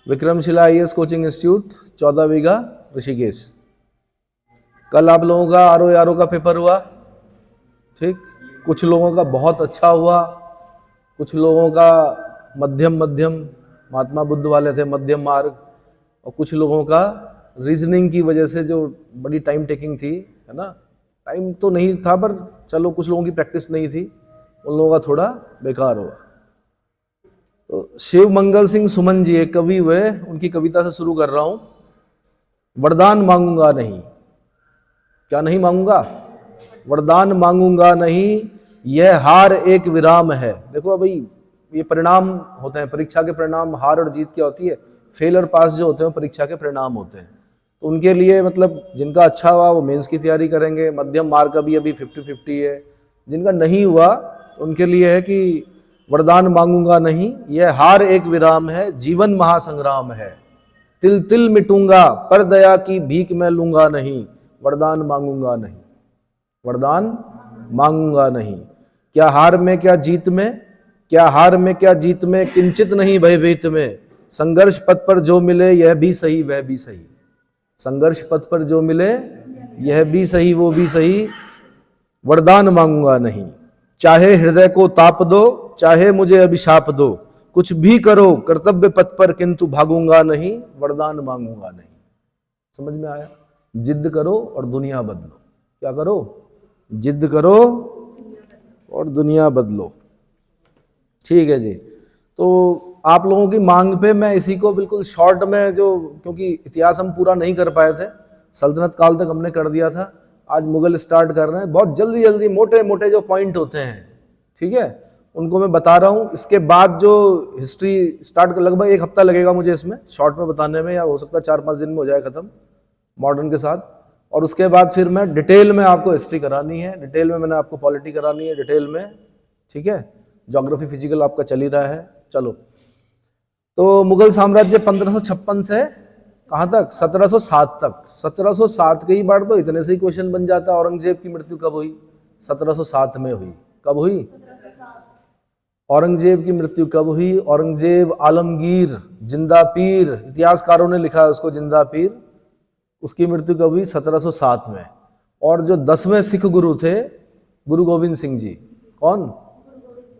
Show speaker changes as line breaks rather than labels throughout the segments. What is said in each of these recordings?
Vikramshila IAS coaching institute 14 बीघा ऋषिकेश। कल आप लोगों का आरओ का पेपर हुआ, ठीक। कुछ लोगों का बहुत अच्छा हुआ, कुछ लोगों का मध्यम मध्यम, महात्मा बुद्ध वाले थे मध्यम मार्ग, और कुछ लोगों का रीजनिंग की वजह से जो बड़ी टाइम टेकिंग थी, है ना, टाइम तो नहीं था पर चलो कुछ लोगों की प्रैक्टिस नहीं थी, उन लोगों का थोड़ा बेकार हुआ। तो शिव मंगल सिंह सुमन जी एक कवि हुए, उनकी कविता से शुरू कर रहा हूं। वरदान मांगूंगा नहीं, क्या नहीं मांगूंगा? वरदान मांगूंगा नहीं, यह हार एक विराम है। देखो भाई, ये परिणाम होते हैं, परीक्षा के परिणाम, हार और जीत क्या होती है? फेल और पास जो होते हैं परीक्षा के परिणाम होते हैं। तो उनके लिए मतलब जिनका अच्छा हुआ वो मेंस की तैयारी करेंगे, मध्यम मार्क का भी अभी 50-50 है। जिनका नहीं हुआ तो उनके लिए है कि वरदान मांगूंगा नहीं, यह हार एक विराम है, जीवन महासंग्राम है। तिल तिल मिटूंगा पर दया की भीख मैं लूंगा नहीं, वरदान मांगूंगा नहीं, वरदान मांगूंगा नहीं। क्या हार में क्या जीत में, क्या हार में क्या जीत में, किंचित नहीं भयभीत में। संघर्ष पथ पर जो मिले यह भी सही वह भी सही, संघर्ष पथ पर जो मिले यह भी सही वो भी सही, वरदान मांगूंगा नहीं। चाहे हृदय को ताप दो, चाहे मुझे अभिशाप दो, कुछ भी करो कर्तव्य पथ पर, किंतु भागूंगा नहीं, वरदान मांगूंगा नहीं। समझ में आया? जिद करो और दुनिया बदलो। क्या करो? जिद करो और दुनिया बदलो। ठीक है जी। तो आप लोगों की मांग पे मैं इसी को बिल्कुल शॉर्ट में, जो क्योंकि इतिहास हम पूरा नहीं कर पाए थे, सल्तनत काल तक हमने कर दिया था, आज मुगल स्टार्ट कर रहे हैं। बहुत जल्दी जल्दी मोटे मोटे जो पॉइंट होते हैं, ठीक है, उनको मैं बता रहा हूं। इसके बाद जो हिस्ट्री स्टार्ट कर, लगभग 1 हफ्ता लगेगा मुझे इसमें शॉर्ट में बताने में, या हो सकता है 4-5 दिन में हो जाए खत्म मॉडर्न के साथ। और उसके बाद फिर मैं डिटेल में आपको हिस्ट्री करानी है, डिटेल में मैंने आपको पॉलिटी करानी है, डिटेल में, ठीक है। ज्योग्राफी फिजिकल आपका चल ही रहा है। चलो, तो मुगल साम्राज्य 1556 से कहाँ तक? 1707 तक। 1707 के ही बार तो इतने से ही क्वेश्चन बन जाता है। औरंगजेब की मृत्यु कब हुई? 1707 में हुई। कब हुई? औरंगजेब की मृत्यु कब हुई? औरंगजेब आलमगीर जिंदा पीर, इतिहासकारों ने लिखा है उसको जिंदा पीर, उसकी मृत्यु कब हुई? 1707 में। और जो 10वें सिख गुरु थे, गुरु गोविंद सिंह जी, कौन?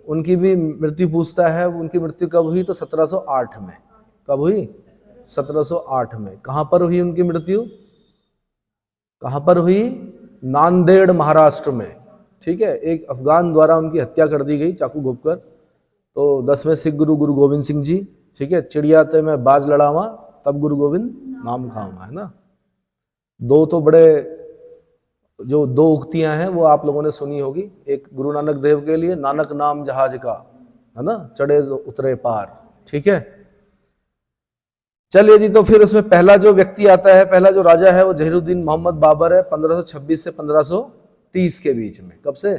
उनकी भी मृत्यु पूछता है, उनकी मृत्यु कब हुई? तो 1708 में। कब हुई? 1708 में। कहां पर हुई उनकी मृत्यु? कहां पर हुई? नांदेड़, महाराष्ट्र में, ठीक है। एक अफगान द्वारा उनकी हत्या कर दी गई चाकू घोंपकर। तो 10वें सिख गुरु गुरु गोविंद सिंह जी, ठीक है। चिड़िया ते में बाज लड़ावा, तब गुरु गोविंद नाम खामा, है ना। दो तो बड़े जो 2 उक्तियां हैं वो आप लोगों ने सुनी होगी। एक गुरु नानक देव के लिए, नानक नाम जहाज का, है ना, चढ़े उतरे पार, ठीक है। चलिए जी, तो फिर उसमें पहला जो व्यक्ति आता है, पहला जो राजा है वो जहीरुद्दीन मोहम्मद बाबर है, 1526 से 1530 के बीच में। कब से?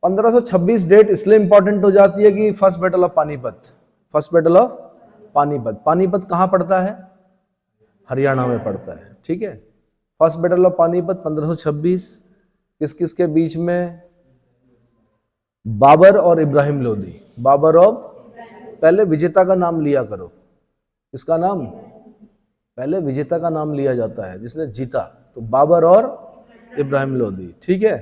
1526 डेट इसलिए इंपॉर्टेंट हो जाती है कि first battle of Panipat, first battle of Panipat. Panipat कहां पड़ता है? हरियाणा में पड़ता है, ठीक है। फर्स्ट बैटल ऑफ पानीपत 1526, किस किस के बीच में? बाबर और इब्राहिम लोदी। बाबर और, पहले विजेता का नाम लिया करो। किसका नाम? पहले विजेता का नाम लिया जाता है, जिसने जीता। तो बाबर और इब्राहिम लोदी, ठीक है।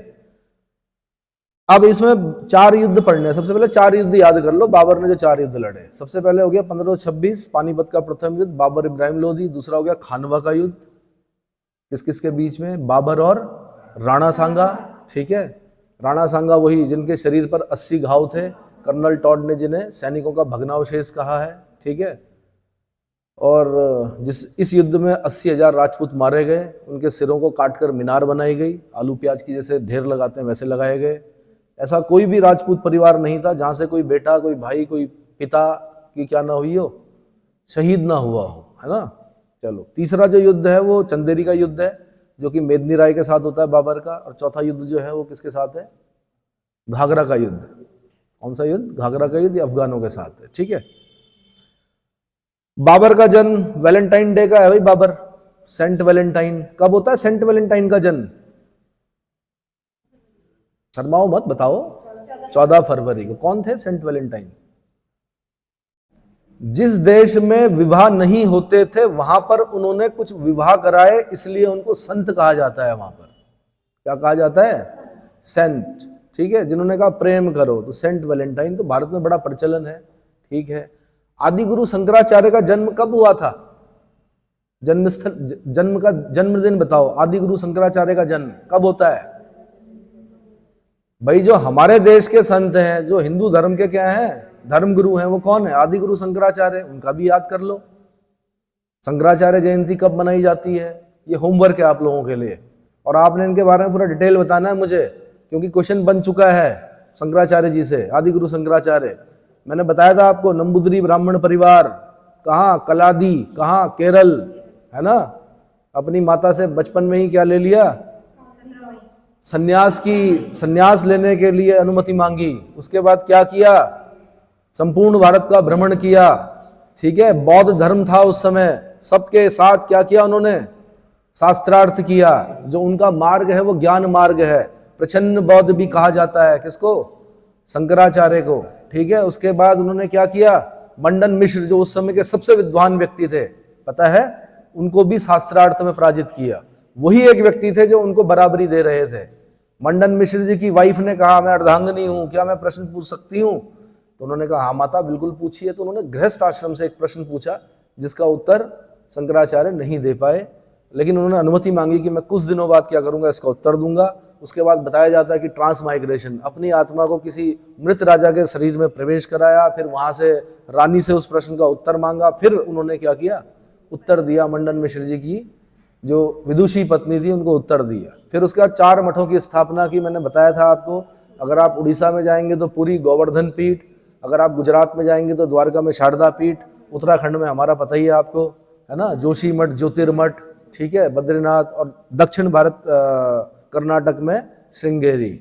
अब इसमें 4 युद्ध पढ़ने हैं। सबसे पहले 4 युद्ध याद कर लो, बाबर ने जो 4 युद्ध लड़े। सबसे पहले हो गया 1526 पानीपत का प्रथम युद्ध, बाबर इब्राहिम लोदी। दूसरा हो गया खानवा का युद्ध, किस किस के बीच में? बाबर और राणा सांगा, ठीक है। राणा सांगा वही जिनके शरीर पर 80 घाव थे, कर्नल टॉड ने जिन्हें सैनिकों का भग्नावशेष कहा है, ठीक है। और इस युद्ध में 80,000 राजपूत मारे गए, उनके सिरों को काटकर मीनार बनाई गई, आलू प्याज की जैसे ढेर लगाते हैं वैसे लगाए गए। ऐसा कोई भी राजपूत परिवार नहीं था जहां से कोई बेटा, कोई भाई, कोई पिता की क्या ना हुई हो, शहीद ना हुआ हो, है ना। चलो, तीसरा जो युद्ध है वो चंदेरी का युद्ध है, जो कि मेदिनी राय के साथ होता है बाबर का। और चौथा युद्ध जो है वो किसके साथ है? घाघरा का युद्ध। कौन सा युद्ध? घाघरा का युद्ध, अफगानों के साथ है, ठीक है। बाबर का जन्म वैलेंटाइन डे का है भाई, बाबर, सेंट वैलेंटाइन। कब होता है सेंट वैलेंटाइन का जन्म? शर्माओ मत, बताओ। 14 फरवरी को। कौन थे सेंट वैलेंटाइन? जिस देश में विवाह नहीं होते थे वहां पर उन्होंने कुछ विवाह कराए, इसलिए उनको संत कहा जाता है। वहां पर क्या कहा जाता है? सेंट। ठीक है, जिन्होंने कहा प्रेम करो तो सेंट वैलेंटाइन, तो भारत में बड़ा प्रचलन है। ठीक है, आदि गुरु शंकराचार्य का जन्म कब हुआ था? जन्मस्थल, जन्म का जन्मदिन बताओ। आदि गुरु शंकराचार्य का जन्म कब होता है? भाई जो हमारे देश के संत हैं, जो हिंदू धर्म के क्या हैं, धर्म गुरु हैं, वो कौन है? आदि गुरु शंकराचार्य। उनका भी याद कर लो। शंकराचार्य जयंती कब मनाई जाती है? ये होमवर्क है आप लोगों के लिए, और आपने इनके बारे में पूरा डिटेल बताना है मुझे, क्योंकि क्वेश्चन बन चुका है शंकराचार्य जी से। आदि गुरु शंकराचार्य, मैंने बताया था आपको, नंबूदरी ब्राह्मण परिवार, कहाँ? कलादी, कहाँ? केरल, है ना। अपनी माता से बचपन में ही क्या ले लिया? सन्यास लेने के लिए अनुमति मांगी। उसके बाद क्या किया? संपूर्ण भारत का भ्रमण किया। ठीक है, बौद्ध धर्म था उस समय, सबके साथ क्या किया उन्होंने? शास्त्रार्थ किया। जो उनका मार्ग है वो ज्ञान मार्ग है। प्रच्छन्न बौद्ध भी कहा जाता है। किसको? शंकराचार्य को। ठीक है, उसके बाद उन्होंने क्या किया? मंडन मिश्र, जो उस समय के सबसे विद्वान व्यक्ति थे, पता है, उनको भी शास्त्रार्थ में पराजित किया। वही एक व्यक्ति थे जो उनको बराबरी दे रहे थे। मंडन मिश्र जी की वाइफ ने कहा, मैं अर्धांगिनी हूं, क्या मैं प्रश्न पूछ सकती हूं? तो उन्होंने कहा, हाँ माता बिल्कुल पूछिए। तो उन्होंने गृहस्थ आश्रम से एक प्रश्न पूछा, जिसका उत्तर शंकराचार्य नहीं दे पाए, लेकिन उन्होंने अनुमति मांगी कि मैं कुछ दिनों बाद क्या करूंगा, इसका उत्तर दूंगा। उसके बाद बताया जाता है कि ट्रांसमाइग्रेशन, अपनी आत्मा को किसी मृत राजा के शरीर में प्रवेश कराया, फिर वहां से रानी से उस प्रश्न का उत्तर मांगा, फिर उन्होंने क्या किया? उत्तर दिया। मंडन मिश्र जी की जो विदुषी पत्नी थी उनको उत्तर दिया। फिर उसके बाद 4 मठों की स्थापना की। मैंने बताया था आपको, अगर आप उड़ीसा में जाएंगे तो पूरी गोवर्धन पीठ, अगर आप गुजरात में जाएंगे तो द्वारका में शारदा पीठ, उत्तराखंड में हमारा पता ही है आपको, है ना, जोशी मठ, ज्योतिर्मठ, ठीक है, बद्रीनाथ, और दक्षिण भारत कर्नाटक में श्रृंगेरी।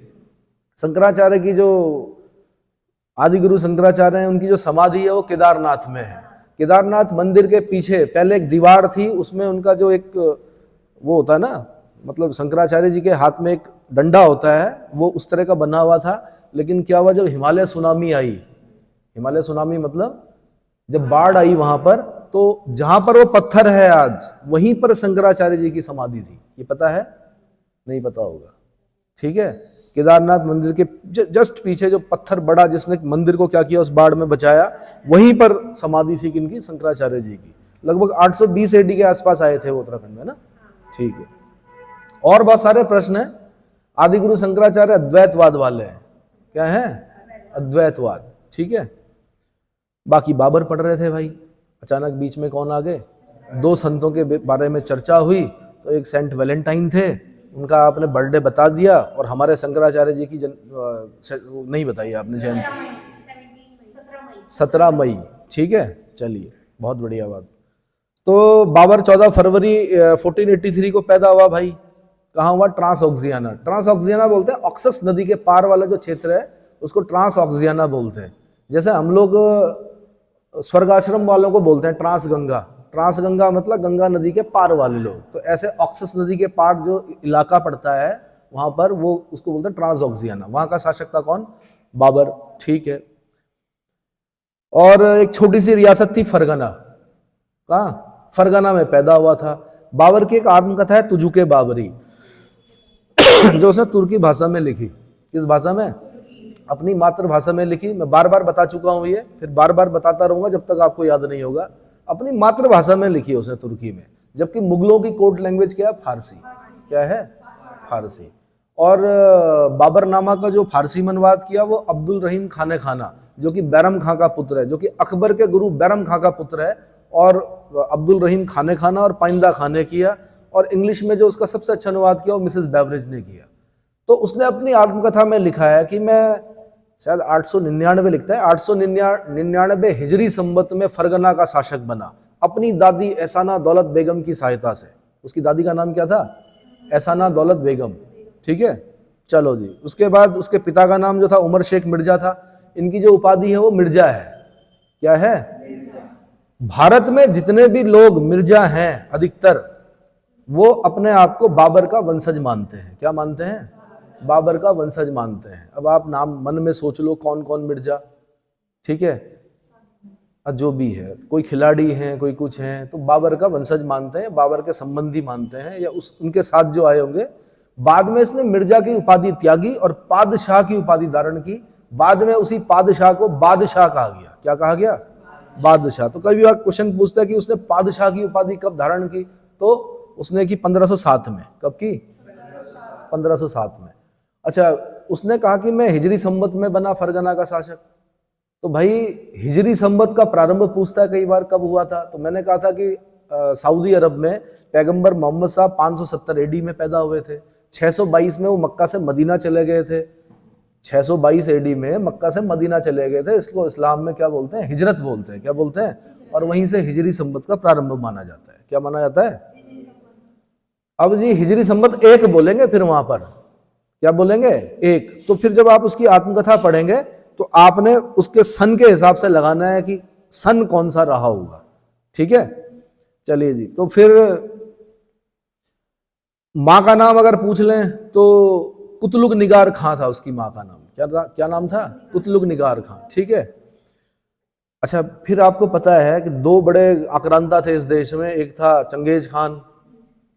शंकराचार्य की जो आदि गुरु शंकराचार्य हैं, उनकी जो समाधि है वो केदारनाथ में है। केदारनाथ मंदिर के पीछे पहले एक दीवार थी, उसमें उनका जो एक वो होता है ना, मतलब शंकराचार्य जी के हाथ में एक डंडा होता है, वो उस तरह का बना हुआ था। लेकिन क्या हुआ, जब हिमालय सुनामी आई, हिमालय सुनामी मतलब जब बाढ़ आई वहां पर, तो जहां पर वो पत्थर है आज, वहीं पर शंकराचार्य जी की समाधि थी। ये पता है? नहीं पता होगा। ठीक है, केदारनाथ मंदिर के जस्ट पीछे जो पत्थर बड़ा, जिसने मंदिर को क्या किया, उस बाढ़ में बचाया, वहीं पर समाधि थी किनकी? शंकराचार्य जी की। लगभग 820 AD के आसपास आए थे वो उत्तराखंड में ना। ठीक है, और बहुत सारे प्रश्न हैं। आदि गुरु शंकराचार्य अद्वैतवाद वाले हैं। क्या है? अद्वैतवाद। ठीक है, बाकी बाबर पढ़ रहे थे भाई, अचानक बीच में कौन आ गए? 2 संतों के बारे में चर्चा हुई, तो एक सेंट वैलेंटाइन थे, उनका आपने बर्थडे बता दिया, और हमारे शंकराचार्य जी की नहीं बताई आपने जयंती, 17 मई। ठीक है, चलिए, बहुत बढ़िया बात। तो बाबर 14 फरवरी 1483 को पैदा हुआ भाई। कहाँ हुआ? ट्रांसऑक्सियाना। ट्रांसऑक्सियाना बोलते हैं, ऑक्सस नदी के पार वाला जो क्षेत्र है उसको ट्रांसऑक्सियाना बोलते हैं। जैसे हम लोग स्वर्गाश्रम वालों को बोलते हैं ट्रांसगंगा। ट्रांसगंगा मतलब गंगा नदी के पार वाले लोग। तो ऐसे ऑक्सस नदी के पार जो इलाका पड़ता है वहां पर, वो उसको बोलते हैं ट्रांसऑक्सियाना। वहां का शासक था कौन? बाबर। ठीक है, और एक छोटी सी रियासत थी फरगना। कहाँ? फरगना में पैदा हुआ था। बाबर की एक आत्मकथा है तुजुके बाबरी, जो उसने तुर्की भाषा में लिखी। किस भाषा में? अपनी मातृभाषा में लिखी। मैं बार बार बता चुका हूं ये, फिर बार बार बताता रहूंगा जब तक आपको याद नहीं होगा। अपनी मातृभाषा में लिखी है उसने, तुर्की में। जबकि मुगलों की कोर्ट लैंग्वेज क्या है? फारसी। क्या है? फारसी। और बाबरनामा का जो फारसी में अनुवाद किया वो अब्दुल रहीम खाने खाना, जो कि बैरम खां का पुत्र है, जो कि अकबर के गुरु बैरम खां का पुत्र है। और अब्दुल रहीम खाने खाना और पाइंदा खान ने किया। और इंग्लिश में जो उसका सबसे अच्छा अनुवाद किया वो मिसेस बेवरेज ने किया। तो उसने अपनी आत्मकथा में लिखा है कि मैं, शायद 899 लिखता है, 899 हिजरी संवत में फरगना का शासक बना, अपनी दादी एहसाना दौलत बेगम की सहायता से। उसकी दादी का नाम क्या था? एहसाना दौलत बेगम। ठीक है, चलो जी। उसके बाद उसके पिता का नाम जो था उमर शेख मिर्जा था। इनकी जो उपाधि है वो मिर्जा है। क्या है? भारत में जितने भी लोग मिर्जा हैं, अधिकतर वो अपने आप को बाबर का वंशज मानते हैं। क्या मानते हैं? बाबर का वंशज मानते हैं। अब आप नाम मन में सोच लो, कौन कौन मिर्जा। ठीक है, जो भी है, कोई खिलाड़ी हैं, कोई कुछ हैं, तो बाबर का वंशज मानते हैं, बाबर के संबंधी मानते हैं, या उनके साथ जो आए होंगे। बाद में इसने मिर्जा की उपाधि त्यागी और पादशाह की उपाधि धारण की। बाद में उसी पादशाह को बादशाह कहा गया। क्या कहा गया? बादशाह। तो कई बार क्वेश्चन पूछता है कि उसने पादशाह की उपाधि कब धारण की, तो उसने की 1507 में। कब की? 1507 में। अच्छा, उसने कहा कि मैं हिजरी संवत में बना फरगना का शासक। तो भाई हिजरी संवत का प्रारंभ पूछता है कई बार कब हुआ था, तो मैंने कहा था कि सऊदी अरब में पैगंबर मोहम्मद साहब 570 एडी में पैदा हुए थे। 622 में वो मक्का से मदीना चले गए थे। 622 एडी में मक्का से मदीना चले गए थे। इसको इस्लाम में क्या बोलते हैं? हिजरत बोलते हैं। क्या बोलते हैं? और वहीं से हिजरी संवत का प्रारंभ माना जाता है। क्या माना जाता है? अब जी हिजरी संवत 1 बोलेंगे, फिर वहां पर क्या बोलेंगे? 1। तो फिर जब आप उसकी आत्मकथा पढ़ेंगे तो आपने उसके सन के हिसाब से लगाना है कि सन कौन सा रहा होगा। ठीक है, चलिए जी। तो फिर माँ का नाम अगर पूछ लें तो कुतलुग निगार खां था उसकी माँ का नाम। क्या था? क्या नाम था? कुतलुग निगार खां। ठीक है। अच्छा, फिर आपको पता है कि 2 बड़े आक्रांता थे इस देश में। एक था चंगेज खान।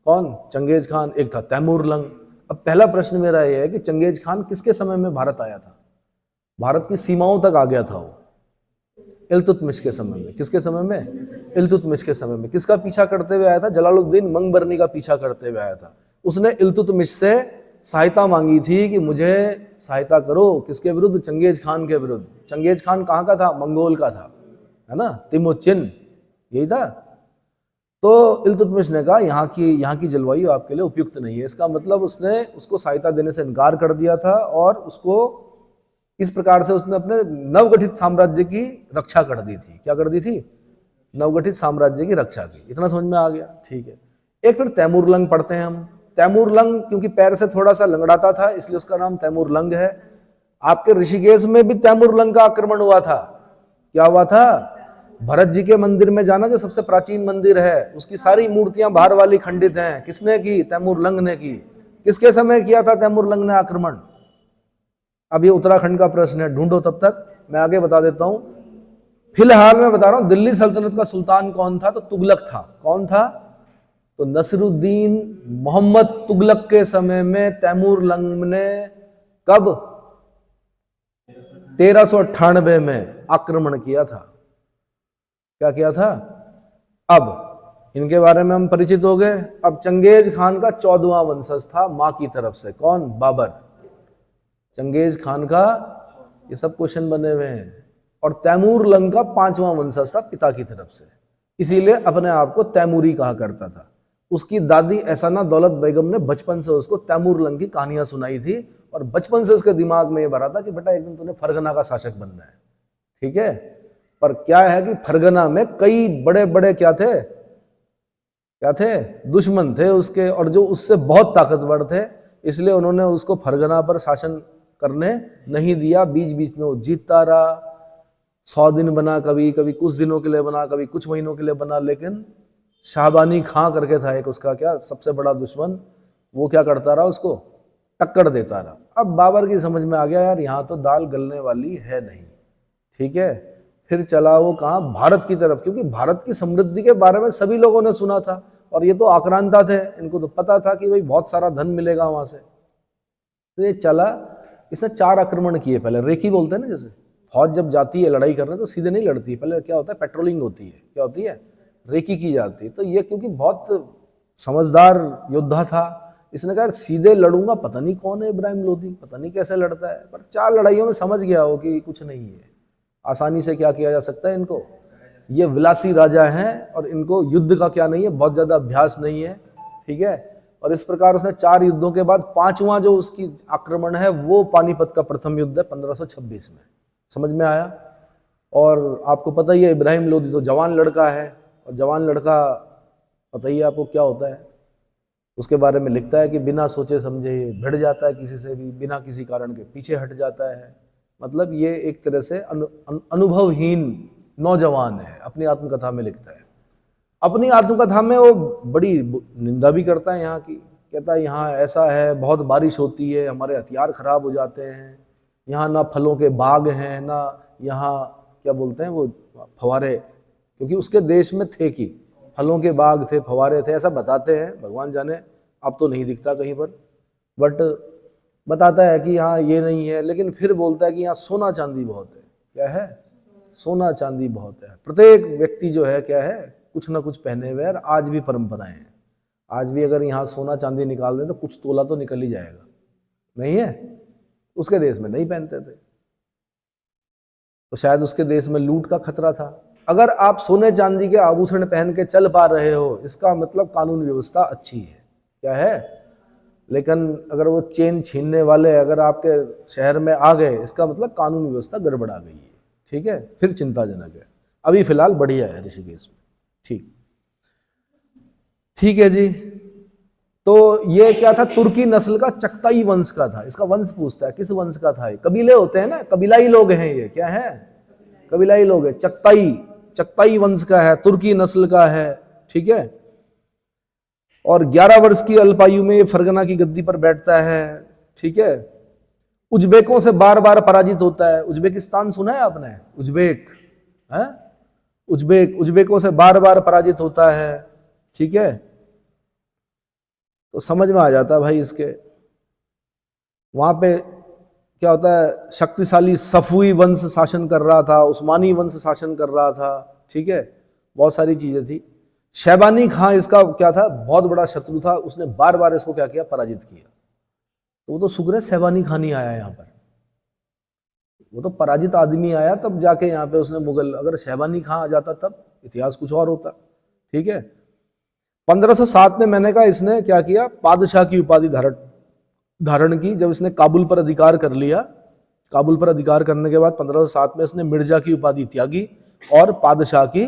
कौन? Genghis Khan. एक था तैमूरलंग। अब पहला प्रश्न मेरा यह है कि चंगेज खान किसके समय में भारत आया था? भारत की सीमाओं तक आ गया था वो इल्तुतमिश के समय में। किसके समय में? इल्तुतमिश के समय में। किसका पीछा करते हुए आया था? जलालुद्दीन मंगबरनी का पीछा करते हुए आया था। उसने इल्तुतमिश से सहायता मांगी थी कि मुझे सहायता करो। किसके विरुद्ध? चंगेज खान के विरुद्ध। चंगेज खान कहाँ का था? मंगोल का था, है ना? तिमुचिन, यही था। तो इल्तुतमिश ने कहा यहाँ की जलवायु आपके लिए उपयुक्त नहीं है। इसका मतलब उसने उसको सहायता देने से इनकार कर दिया था और उसको इस प्रकार से उसने अपने नवगठित साम्राज्य की रक्षा कर दी थी। क्या कर दी थी? नवगठित साम्राज्य की रक्षा की। इतना समझ में आ गया? ठीक है। एक फिर तैमूरलंग पढ़ते हैं हम। तैमूरलंग क्योंकि पैर से थोड़ा सा लंगड़ाता था इसलिए उसका नाम तैमूरलंग है। आपके ऋषिकेश में भी तैमूरलंग का आक्रमण हुआ था। क्या हुआ था? भरत जी के मंदिर में जाना, जो सबसे प्राचीन मंदिर है, उसकी सारी मूर्तियां बाहर वाली खंडित हैं। किसने की? तैमूरलंग ने की। किसके समय किया था तैमूरलंग ने आक्रमण? अब ये उत्तराखंड का प्रश्न है, ढूंढो। तब तक मैं आगे बता देता हूं। फिलहाल मैं बता रहा हूं दिल्ली सल्तनत का सुल्तान कौन था? तो तुगलक था। कौन था? तो नसरुद्दीन मोहम्मद तुगलक के समय में तैमूरलंग ने कब? 1398 में आक्रमण किया था। क्या किया था? अब इनके बारे में हम परिचित हो गए। अब चंगेज खान का 14वां वंशज था मां की तरफ से। कौन? बाबर। चंगेज खान का, ये सब क्वेश्चन बने हुए हैं। और तैमूरलंग का 5वां वंशज था पिता की तरफ से, इसीलिए अपने आप को तैमूरी कहा करता था। उसकी दादी एहसाना दौलत बेगम ने बचपन से उसको तैमूरलंग की कहानियां सुनाई थी और बचपन से उसके दिमाग में ये भरा था कि बेटा एक दिन तूने फरगना का शासक बनना है। ठीक है। पर क्या है कि फरगना में कई बड़े बड़े क्या थे? क्या थे? दुश्मन थे उसके, और जो उससे बहुत ताकतवर थे, इसलिए उन्होंने उसको फरगना पर शासन करने नहीं दिया। बीच बीच में वो जीतता रहा। 100 दिन बना, कभी कभी कुछ दिनों के लिए बना, कभी कुछ महीनों के लिए बना, लेकिन शाहबानी खां करके था एक उसका क्या सबसे बड़ा दुश्मन, वो क्या करता रहा? उसको टक्कर देता रहा। अब बाबर की समझ में आ गया यार यहाँ तो दाल गलने वाली है नहीं। ठीक है। फिर चला वो कहाँ? भारत की तरफ, क्योंकि भारत की समृद्धि के बारे में सभी लोगों ने सुना था और ये तो आक्रांता थे, इनको तो पता था कि भाई बहुत सारा धन मिलेगा वहां से। तो ये चला, इसने 4 आक्रमण किए। पहले रेकी बोलते हैं ना, जैसे फौज जब जाती है लड़ाई करने तो सीधे नहीं लड़ती है, पहले क्या होता है? पेट्रोलिंग होती है। क्या होती है? रेकी की जाती है। तो ये क्योंकि बहुत समझदार योद्धा था, इसने कहा सीधे लड़ूंगा, पता नहीं कौन है इब्राहिम लोदी, पता नहीं कैसे लड़ता है, पर 4 लड़ाइयों में समझ गया हो कि कुछ नहीं है, आसानी से क्या किया जा सकता है इनको। ये विलासी राजा हैं और इनको युद्ध का क्या नहीं है, बहुत ज्यादा अभ्यास नहीं है। ठीक है। और इस प्रकार उसने 4 युद्धों के बाद 5वां जो उसकी आक्रमण है वो पानीपत का प्रथम युद्ध है 1526 में। समझ में आया? और आपको पता ही है इब्राहिम लोदी तो जवान लड़का है, और जवान लड़का पता ही है आपको क्या होता है। उसके बारे में लिखता है कि बिना सोचे समझे ये भिड़ जाता है किसी से भी, बिना किसी कारण के पीछे हट जाता है। मतलब ये एक तरह से अनुभवहीन नौजवान है, अपनी आत्मकथा में लिखता है। अपनी आत्मकथा में वो बड़ी निंदा भी करता है यहाँ की। कहता है यहाँ ऐसा है, बहुत बारिश होती है, हमारे हथियार खराब हो जाते हैं, यहाँ ना फलों के बाग हैं, ना यहाँ क्या बोलते हैं वो फव्वारे, क्योंकि उसके देश में थे कि फलों के बाग थे, फव्वारे थे, ऐसा बताते हैं, भगवान जाने, अब तो नहीं दिखता कहीं पर, बट बताता है कि हाँ ये नहीं है, लेकिन फिर बोलता है कि यहाँ सोना चांदी बहुत है। क्या है? सोना चांदी बहुत है। प्रत्येक व्यक्ति जो है क्या है, कुछ ना कुछ पहने हुए, और आज भी परंपराएं हैं। आज भी अगर यहाँ सोना चांदी निकाल दें तो कुछ तोला तो निकल ही जाएगा, नहीं है? उसके देश में नहीं पहनते थे, तो शायद उसके देश में लूट का खतरा था। अगर आप सोने चांदी के आभूषण पहन के चल पा रहे हो, इसका मतलब कानून व्यवस्था अच्छी है। क्या है? लेकिन अगर वो चेन छीनने वाले अगर आपके शहर में आ गए, इसका मतलब कानून व्यवस्था गड़बड़ा गई है। ठीक है, फिर चिंताजनक है। अभी फिलहाल बढ़िया है ऋषिकेश में। ठीक है जी। तो ये क्या था? तुर्की नस्ल का चगताई वंश का था। इसका वंश पूछता है किस वंश का था। ये कबीले होते हैं ना, कबीलाई लोग हैं ये। क्या है? कबीलाई लोग है। चगताई वंश का है, तुर्की नस्ल का है। ठीक है, और 11 वर्ष की अल्पायु में ये फरगना की गद्दी पर बैठता है। ठीक है, उज्बेकों से बार बार पराजित होता है। उज्बेकिस्तान सुना है आपने? उज्बेक है, उज्बेकों से बार बार पराजित होता है। ठीक है, तो समझ में आ जाता है भाई इसके। वहां पे क्या होता है, शक्तिशाली सफुई वंश शासन कर रहा था, उस्मानी वंश शासन कर रहा था। ठीक है, बहुत सारी चीजें थी। शैबानी खां इसका क्या था, बहुत बड़ा शत्रु था। उसने बार बार इसको क्या किया, पराजित किया। तो वो तो शुक्र है शैबानी खां नहीं आया यहाँ पर, वो तो पराजित आदमी आया तब जाके यहाँ पे उसने मुगल, अगर शैबानी खां आ जाता तब इतिहास कुछ और होता। ठीक है, 1507 में मैंने कहा इसने क्या किया, पादशाह की उपाधि धारण की। जब इसने काबुल पर अधिकार कर लिया, काबुल पर अधिकार करने के बाद 1507 में इसने मिर्जा की उपाधि त्यागी और पादशाह की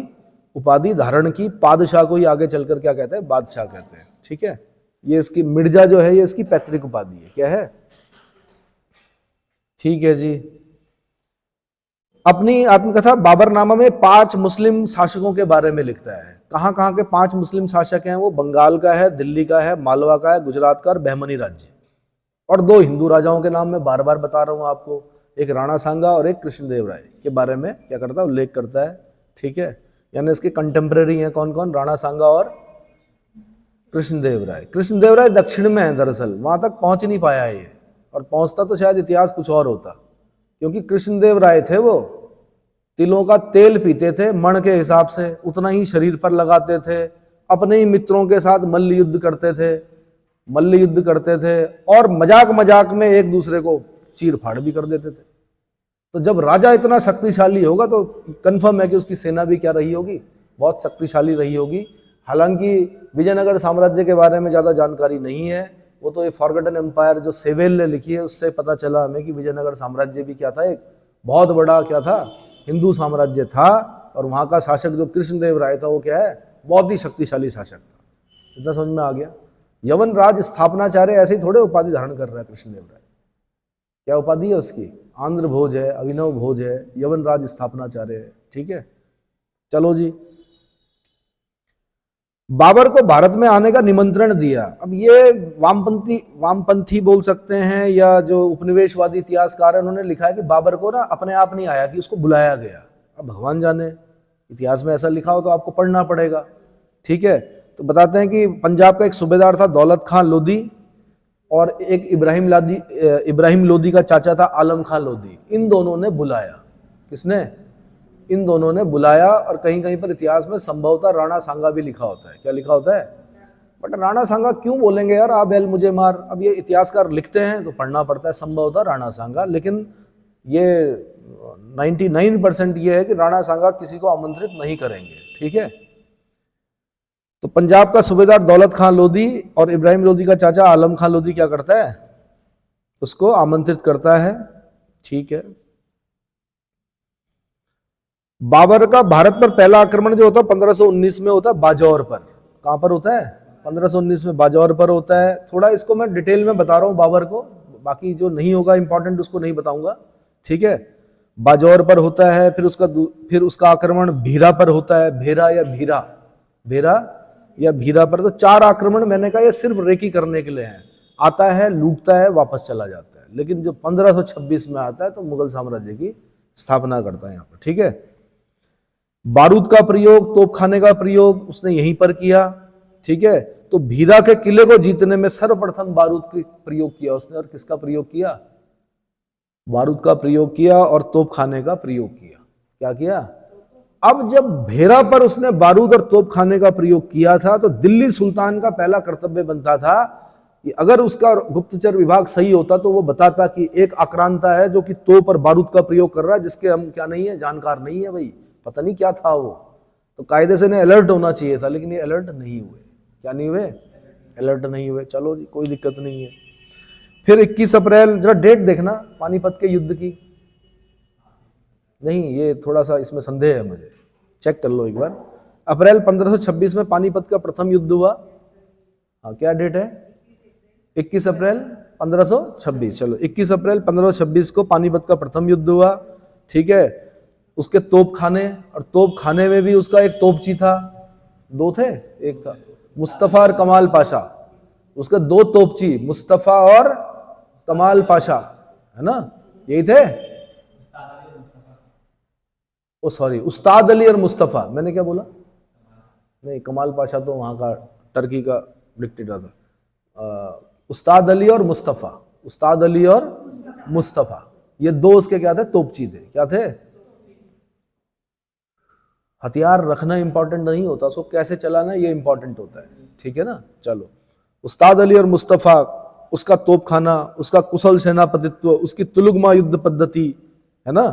उपाधि धारण की। पादशाह को ही आगे चलकर क्या कहते हैं, बादशाह कहते हैं। ठीक है, ये इसकी मिर्जा जो है ये इसकी पैतृक उपाधि है। क्या है? ठीक है जी। अपनी आत्मकथा बाबरनामा में 5 मुस्लिम शासकों के बारे में लिखता है। कहाँ कहाँ के 5 मुस्लिम शासक हैं वो? बंगाल का है, दिल्ली का है, मालवा का है, गुजरात का और बहमनी राज्य। और 2 हिंदू राजाओं के नाम मैं बार बार बता रहा हूं आपको, एक राणा सांगा और एक कृष्णदेव राय के बारे में क्या करता है, उल्लेख करता है। ठीक है, यानी इसके कंटेम्प्रेरी हैं कौन कौन? राणा सांगा और कृष्णदेव राय। कृष्णदेव राय दक्षिण में है, दरअसल वहां तक पहुंच नहीं पाया है ये, और पहुंचता तो शायद इतिहास कुछ और होता, क्योंकि कृष्णदेव राय थे वो तिलों का तेल पीते थे मण के हिसाब से, उतना ही शरीर पर लगाते थे, अपने ही मित्रों के साथ मल्ल युद्ध करते थे और मजाक मजाक में एक दूसरे को चीर फाड़ भी कर देते थे। तो जब राजा इतना शक्तिशाली होगा तो कंफर्म है कि उसकी सेना भी क्या रही होगी, बहुत शक्तिशाली रही होगी। हालांकि विजयनगर साम्राज्य के बारे में ज्यादा जानकारी नहीं है, वो तो ये फॉरगॉटन एम्पायर जो सेवेल ने लिखी है उससे पता चला हमें कि विजयनगर साम्राज्य भी क्या था, एक बहुत बड़ा क्या था, हिंदू साम्राज्य था। और वहां का शासक जो कृष्णदेव राय था वो क्या है, बहुत ही शक्तिशाली शासक था। इतना समझ में आ गया। यवन राज स्थापनाचार्य ऐसे ही थोड़े उपाधि धारण कर रहा है कृष्णदेव राय। क्या उपाधि है उसकी? आंध्र भोज है, अभिनव भोज है, यवन राज स्थापनाचार्य है। ठीक है, चलो जी। बाबर को भारत में आने का निमंत्रण दिया। अब ये वामपंथी बोल सकते हैं या जो उपनिवेशवादी इतिहासकार है उन्होंने लिखा है कि बाबर को ना अपने आप नहीं आया, कि उसको बुलाया गया। अब भगवान जाने, इतिहास में ऐसा लिखा हो तो आपको पढ़ना पड़ेगा। ठीक है, तो बताते हैं कि पंजाब का एक सूबेदार था दौलत खां लोधी, और एक इब्राहिम लोधी का चाचा था आलम खां लोधी। इन दोनों ने बुलाया। किसने? इन दोनों ने बुलाया। और कहीं कहीं पर इतिहास में संभवतः राणा सांगा भी लिखा होता है। क्या लिखा होता है? बट राणा सांगा क्यों बोलेंगे यार, आ बैल मुझे मार। अब ये इतिहासकार लिखते हैं तो पढ़ना पड़ता है, संभवतः राणा सांगा। लेकिन ये 99% ये है कि राणा सांगा किसी को आमंत्रित नहीं करेंगे। ठीक है, तो पंजाब का सूबेदार दौलत खां लोधी और इब्राहिम लोधी का चाचा आलम खां लोधी क्या करता है, उसको आमंत्रित करता है। ठीक है, बाबर का भारत पर पहला आक्रमण जो होता है 1519 में होता है बाजौर पर। कहां पर होता है? 1519 में बाजौर पर होता है। थोड़ा इसको मैं डिटेल में बता रहा हूं बाबर को, बाकी जो नहीं होगा इंपॉर्टेंट उसको नहीं बताऊंगा। ठीक है, बाजौर पर होता है। फिर उसका आक्रमण भीरा पर होता है, भेरा या भीरा पर। तो 4 आक्रमण मैंने कहा ये सिर्फ रेकी करने के लिए है। आता है, लूटता है, वापस चला जाता है। लेकिन जो 1526 में आता है तो मुगल साम्राज्य की स्थापना करता है यहाँ पर। ठीक है, बारूद का प्रयोग, तोपखाने का प्रयोग उसने यहीं पर किया, ठीक है। तो भीरा के किले को जीतने में सर्वप्रथम बारूद का प्रयोग किया उसने, और किसका प्रयोग किया? बारूद का प्रयोग किया और तोपखाने का प्रयोग किया। क्या किया? अब जब भेरा पर उसने बारूद और तोपखाने का प्रयोग किया था, तो दिल्ली सुल्तान का पहला कर्तव्य बनता था कि अगर उसका गुप्तचर विभाग सही होता तो वो बताता कि एक आक्रांता है जो कि तोप और बारूद का प्रयोग कर रहा है, जिसके हम क्या नहीं है, जानकार नहीं है भाई, पता नहीं क्या था वो। तो कायदे से अलर्ट होना चाहिए था, लेकिन ये अलर्ट नहीं हुए। क्या नहीं हुए? अलर्ट नहीं हुए। चलो जी, कोई दिक्कत नहीं है। फिर 21 अप्रैल, जरा डेट देखना पानीपत के युद्ध की। नहीं, ये थोड़ा सा इसमें संदेह है मुझे, चेक कर लो एक बार। अप्रैल 1526 में पानीपत का प्रथम युद्ध हुआ। हाँ, क्या डेट है? 21 अप्रैल 1526। चलो, 21 अप्रैल 1526 को पानीपत का प्रथम युद्ध हुआ, ठीक है। उसके तोपखाने, और तोपखाने में भी उसका एक तोपची था, दो थे, एक था मुस्तफा और कमाल पाशा। उसके दो तोपची, मुस्तफा और कमाल पाशा, है ना, यही थे। ओ सॉरी, उस्ताद अली और मुस्तफा, मैंने क्या बोला? नहीं, कमाल पाशा तो वहां का टर्की का डिक्टेटर था। उस्ताद अली और मुस्तफा, उस्ताद अली और मुस्तफा, ये दो उसके क्या थे? तोपची थे। क्या थे? हथियार रखना इंपॉर्टेंट नहीं होता, उसको कैसे चलाना ये इंपॉर्टेंट होता है, ठीक है ना। चलो, उस्ताद अली और मुस्तफा, उसका तोपखाना, उसका कुशल सेनापतित्व, उसकी तुलुगमा युद्ध पद्धति, है ना,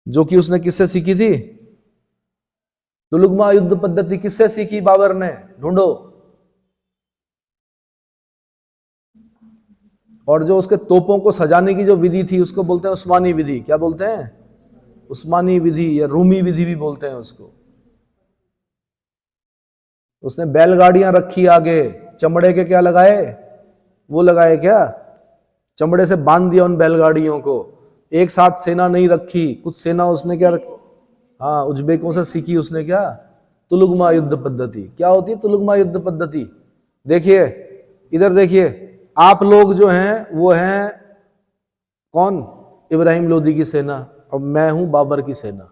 जो कि उसने किससे सीखी थी? तुलुगमा युद्ध पद्धति किससे सीखी बाबर ने? ढूंढो। और जो उसके तोपों को सजाने की जो विधि थी, उसको बोलते हैं उस्मानी विधि। क्या बोलते हैं? उस्मानी विधि, या रूमी विधि भी बोलते हैं उसको। उसने बैलगाड़ियां रखी आगे, चमड़े के क्या लगाए? वो लगाए क्या? चमड़े से बांध दिया उन बैलगाड़ियों को। एक साथ सेना नहीं रखी, कुछ सेना उसने क्या रखी? हाँ, उज्बेकों से सीखी उसने क्या? तुलुगमा युद्ध पद्धति। क्या होती है तुलुगमा युद्ध पद्धति? देखिए इधर, देखिए, आप लोग जो हैं वो हैं कौन? इब्राहिम लोदी की सेना, और मैं हूं बाबर की सेना।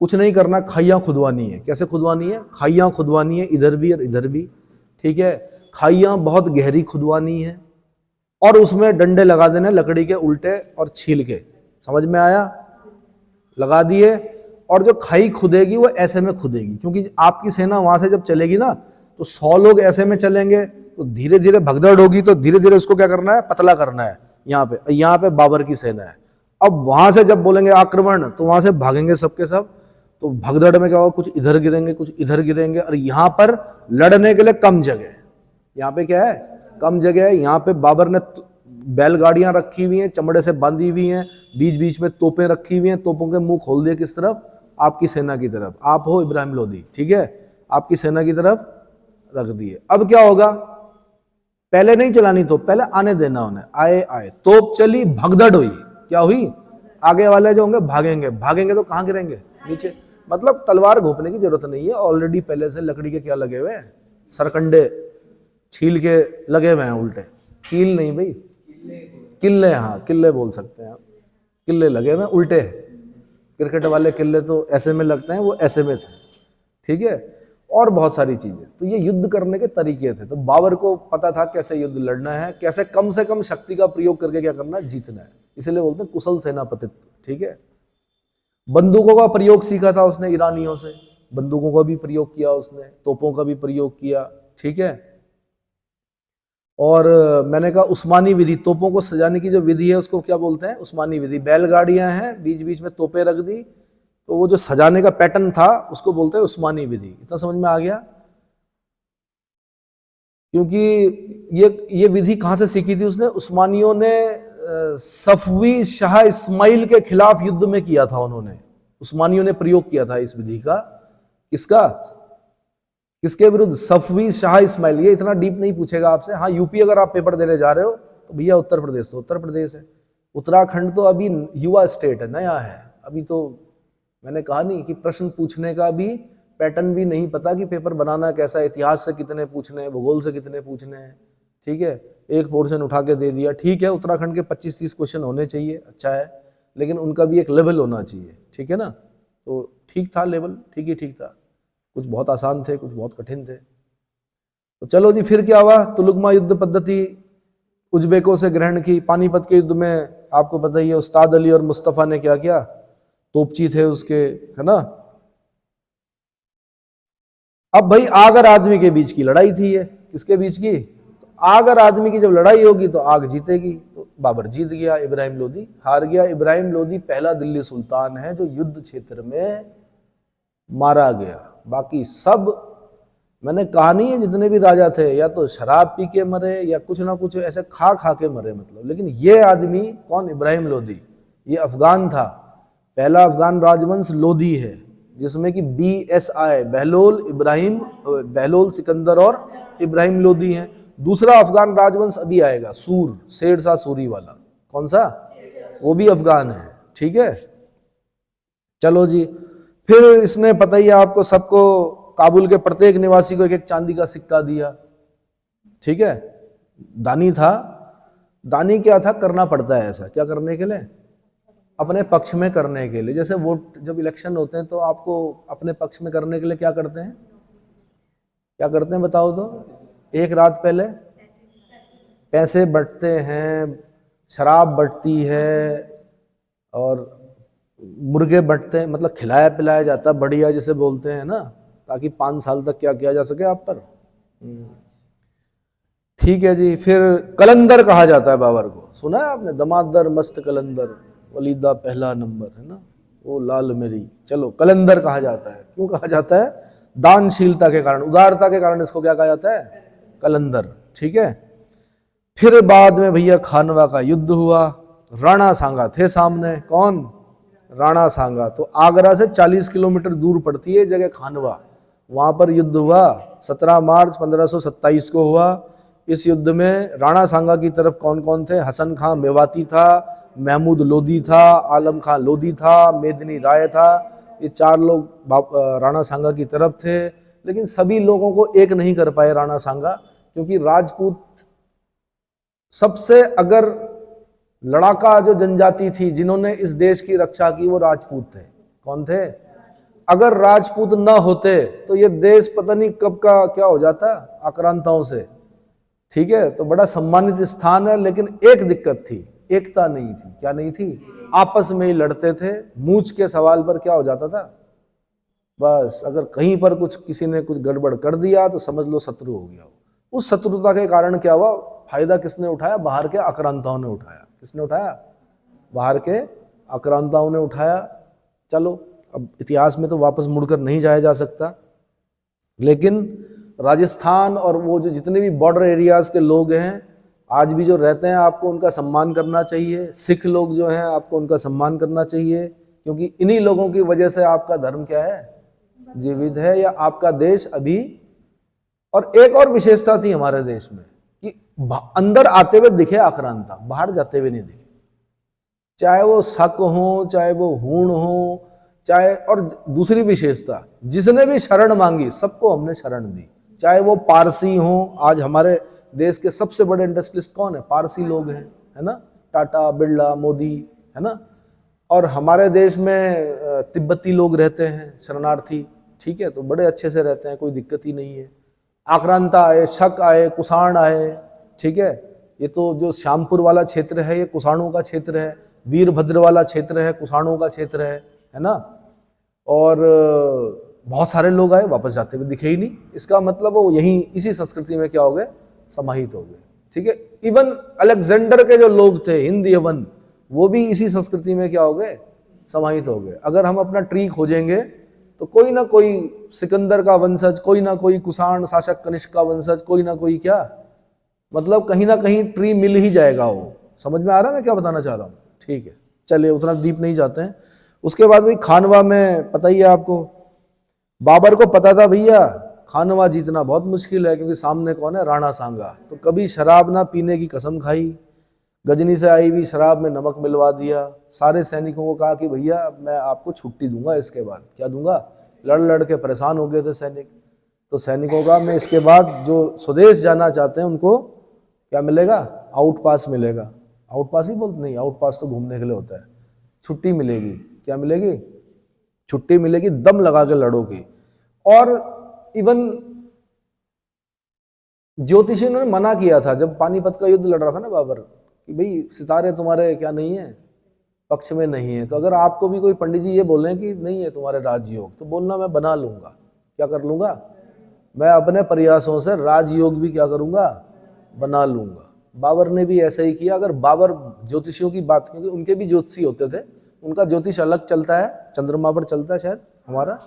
कुछ नहीं करना, खाइयां खुदवानी है। कैसे खुदवानी है? खाइयां खुदवानी है, इधर भी और इधर भी, ठीक है। खाइयां बहुत गहरी खुदवानी है, और उसमें डंडे लगा देने लकड़ी के उल्टे और छील के। समझ में आया? लगा दिए, और जो खाई खुदेगी वो ऐसे में खुदेगी, क्योंकि आपकी सेना वहां से जब चलेगी ना, तो 100 लोग ऐसे में चलेंगे, तो धीरे धीरे भगदड़ होगी, तो धीरे धीरे उसको क्या करना है? पतला करना है। यहाँ पे बाबर की सेना है। अब वहां से जब बोलेंगे आक्रमण, तो वहां से भागेंगे सबके सब। तो भगदड़ में क्या होगा? कुछ इधर गिरेंगे, कुछ इधर गिरेंगे, और यहाँ पर लड़ने के लिए कम जगह। यहाँ पे क्या है? कम जगह है। यहाँ पे बाबर ने बैलगाड़ियां रखी हुई हैं, चमड़े से बांधी हुई हैं, बीच बीच में तोपें रखी हुई हैं। तोपों के मुंह खोल दिए किस तरफ? आपकी सेना की तरफ। आप हो इब्राहिम लोदी, ठीक है, आपकी सेना की तरफ रख दिए। अब क्या होगा? पहले नहीं चलानी तो, पहले आने देना उन्हें। आए आए, तोप चली, भगदड़ हुई। क्या हुई? आगे वाले जो होंगे भागेंगे, भागेंगे तो कहां गिरेंगे? नीचे। मतलब तलवार घोपने की जरूरत नहीं है, ऑलरेडी पहले से लकड़ी के क्या लगे हुए हैं? सरकंडे छील के लगे हुए हैं उल्टे। कील नहीं भाई, किले, हाँ किले बोल सकते हैं आप। किले लगे हुए उल्टे। क्रिकेट वाले किले तो ऐसे में लगते हैं, वो ऐसे में थे, ठीक है। और बहुत सारी चीजें। तो ये युद्ध करने के तरीके थे। तो बाबर को पता था कैसे युद्ध लड़ना है, कैसे कम से कम शक्ति का प्रयोग करके क्या करना है? जीतना है। इसलिए बोलते हैं कुशल सेनापतित्व, ठीक है। बंदूकों का प्रयोग सीखा था उसने ईरानियों से, बंदूकों का भी प्रयोग किया उसने, तोपों का भी प्रयोग किया, ठीक है। और मैंने कहा उस्मानी विधि, तोपों को सजाने की जो विधि है उसको क्या बोलते हैं? उस्मानी विधि। बैलगाड़ियां हैं, बीच बीच में तोपें रख दी, तो वो जो सजाने का पैटर्न था उसको बोलते हैं उस्मानी विधि। इतना समझ में आ गया? क्योंकि ये विधि कहां से सीखी थी उसने? उस्मानियों ने सफवी शाह इस्माइल के खिलाफ युद्ध में किया था। उन्होंने, उस्मानियों ने प्रयोग किया था इस विधि का। किसका? किसके विरुद्ध? सफवी शाह इस्माइल। ये इतना डीप नहीं पूछेगा आपसे। हाँ, यूपी अगर आप पेपर देने जा रहे हो तो भैया उत्तर प्रदेश तो उत्तर प्रदेश है, उत्तराखंड तो अभी युवा स्टेट है, नया है अभी। तो मैंने कहा नहीं कि प्रश्न पूछने का भी पैटर्न भी नहीं पता कि पेपर बनाना कैसा है, इतिहास से कितने पूछने हैं, भूगोल से कितने पूछने हैं, ठीक है। एक पोर्शन उठा के दे दिया, ठीक है। उत्तराखंड के 25-30 क्वेश्चन होने चाहिए, अच्छा है, लेकिन उनका भी एक लेवल होना चाहिए, ठीक है ना। तो ठीक था लेवल, ठीक ही ठीक था, कुछ बहुत आसान थे, कुछ बहुत कठिन थे। तो चलो जी, फिर क्या हुआ, तुलुकमा युद्ध पद्धति उज्बेकों से ग्रहण की। पानीपत के युद्ध में आपको पता ही है, उस्ताद अली और मुस्तफा ने क्या किया, तोपची थे उसके, है ना। अब भाई आग और आदमी के बीच की लड़ाई थी ये, किसके बीच की, आग और आदमी की जब लड़ाई होगी तो आग जीतेगी। तो बाबर जीत गया, इब्राहिम लोदी हार गया। इब्राहिम लोदी पहला दिल्ली सुल्तान है जो युद्ध क्षेत्र में मारा गया। बाकी सब, मैंने कहा नहीं है, जितने भी राजा थे या तो शराब पी के मरे या कुछ ना कुछ ऐसे खा खा के मरे, मतलब। लेकिन ये आदमी कौन, इब्राहिम लोदी, ये अफगान था, पहला अफगान राजवंश लोदी है, जिसमें कि BSI बहलोल, इब्राहिम, बहलोल सिकंदर और इब्राहिम लोदी हैं। दूसरा अफगान राजवंश अभी आएगा, सूर, शेर शाह सूरी वाला, कौन सा, वो भी अफगान है, ठीक है। चलो जी, फिर इसने पता ही है आपको सबको, काबुल के प्रत्येक निवासी को एक एक चांदी का सिक्का दिया, ठीक है। दानी था, दानी क्या था, करना पड़ता है ऐसा, क्या करने के लिए, अपने पक्ष में करने के लिए। जैसे वोट जब इलेक्शन होते हैं तो आपको अपने पक्ष में करने के लिए क्या करते हैं, क्या करते हैं बताओ तो, एक रात पहले पैसे बंटते हैं, शराब बंटती है और मुर्गे बंटते हैं, मतलब खिलाया पिलाया जाता है बढ़िया, जिसे बोलते हैं ना, ताकि 5 साल तक क्या किया जा सके आप पर। ठीक है जी। फिर कलंदर कहा जाता है बाबर को, सुना है आपने, दमादर मस्त कलंदर, वलीदा पहला नंबर, है ना, वो लाल मेरी। चलो, कलंदर कहा जाता है, क्यों कहा जाता है, दानशीलता के कारण, उदारता के कारण इसको क्या कहा जाता है, कलंदर, ठीक है। फिर बाद में भैया खानवा का युद्ध हुआ, राणा सांगा थे सामने, कौन, राणा सांगा। तो आगरा से 40 किलोमीटर दूर पड़ती है जगह खानवा, वहां पर युद्ध हुआ, 17 मार्च 1527 को हुआ। इस युद्ध में राणा सांगा की तरफ कौन कौन थे, हसन खां मेवाती था, महमूद लोदी था, आलम खां लोदी था, मेदिनी राय था। ये 4 लोग राणा सांगा की तरफ थे। लेकिन सभी लोगों को एक नहीं कर पाए राणा सांगा, क्योंकि राजपूत सबसे अगर लड़ाका जो जनजाति थी जिन्होंने इस देश की रक्षा की, वो राजपूत थे। कौन थे, अगर राजपूत ना होते तो ये देश पता नहीं कब का क्या हो जाता आक्रांताओं से, ठीक है। तो बड़ा सम्मानित स्थान है, लेकिन एक दिक्कत थी, एकता नहीं थी। क्या नहीं थी, आपस में ही लड़ते थे, मूछ के सवाल पर क्या हो जाता था, बस अगर कहीं पर कुछ किसी ने कुछ गड़बड़ कर दिया तो समझ लो शत्रु हो गया। उस शत्रुता के कारण क्या हुआ, फायदा किसने उठाया, बाहर के आक्रांताओं ने उठाया। किसने उठाया, बाहर के आक्रांताओं ने उठाया। चलो, अब इतिहास में तो वापस मुड़कर नहीं जाया जा सकता, लेकिन राजस्थान और वो जो जितने भी बॉर्डर एरियाज के लोग हैं आज भी जो रहते हैं, आपको उनका सम्मान करना चाहिए। सिख लोग जो हैं, आपको उनका सम्मान करना चाहिए, क्योंकि इन्हीं लोगों की वजह से आपका धर्म क्या है, जीवित है, या आपका देश अभी। और एक और विशेषता थी हमारे देश में कि अंदर आते हुए दिखे आक्रांता, बाहर जाते हुए नहीं दिखे। चाहे वो शक हो, चाहे वो हूण हो, चाहे, और दूसरी विशेषता, जिसने भी शरण मांगी सबको हमने शरण दी। चाहे वो पारसी हो, आज हमारे देश के सबसे बड़े इंडस्ट्रियलिस्ट कौन है, पारसी लोग हैं, है ना, टाटा, बिरला, मोदी, है ना। और हमारे देश में तिब्बती लोग रहते हैं, शरणार्थी, ठीक है, तो बड़े अच्छे से रहते हैं, कोई दिक्कत ही नहीं है। आक्रांता आए, शक आए, कुषाण आए, ठीक है। ये तो जो श्यामपुर वाला क्षेत्र है, ये कुषाणों का क्षेत्र है। वीरभद्र वाला क्षेत्र है, कुषाणों का क्षेत्र है ना। और बहुत सारे लोग आए, वापस जाते हुए दिखे ही नहीं। इसका मतलब वो यहीं इसी संस्कृति में क्या हो गए, समाहित हो गए, ठीक है। इवन अलेक्जेंडर के जो लोग थे, हिंद यवन, वो भी इसी संस्कृति में क्या हो गए, समाहित हो गए। अगर हम अपना ट्री खोजेंगे तो कोई ना कोई सिकंदर का वंशज, कोई ना कोई कुषाण शासक कनिष्क का वंशज, कोई ना कोई क्या, मतलब कहीं ना कहीं ट्री मिल ही जाएगा। वो समझ में आ रहा है मैं क्या बताना चाह रहा हूँ, ठीक है। चलिए, उतना डीप नहीं जाते हैं। उसके बाद भाई खानवा में पता ही है आपको, बाबर को पता था भैया खानवा जीतना बहुत मुश्किल है, क्योंकि सामने कौन है, राणा सांगा। तो कभी शराब ना पीने की कसम खाई, गजनी से आई हुई शराब में नमक मिलवा दिया। सारे सैनिकों को कहा कि भैया मैं आपको छुट्टी दूंगा, इसके बाद क्या दूंगा, लड़ लड़ के परेशान हो गए थे सैनिक। तो सैनिकों का मैं इसके बाद जो स्वदेश जाना चाहते हैं उनको क्या मिलेगा, आउट पास मिलेगा। आउट पास ही बोलते नहीं, आउट पास तो घूमने के लिए होता है। छुट्टी मिलेगी। क्या मिलेगी? छुट्टी मिलेगी, दम लगा के लड़ोगे। और इवन ज्योतिषियों ने मना किया था जब पानीपत का युद्ध लड़ रहा था ना बाबर, कि भाई सितारे तुम्हारे क्या नहीं है, पक्ष में नहीं है। तो अगर आपको भी कोई पंडित जी ये बोले कि नहीं है तुम्हारे राजयोग, तो बोलना मैं बना लूंगा। क्या कर लूंगा? मैं अपने प्रयासों से राजयोग भी क्या करूंगा? बना लूंगा। बाबर ने भी ऐसा ही किया। अगर बाबर ज्योतिषियों की बात, क्योंकि उनके भी ज्योतिषी होते थे, उनका ज्योतिष अलग चलता है, चंद्रमा पर चलता है शायद हमारा,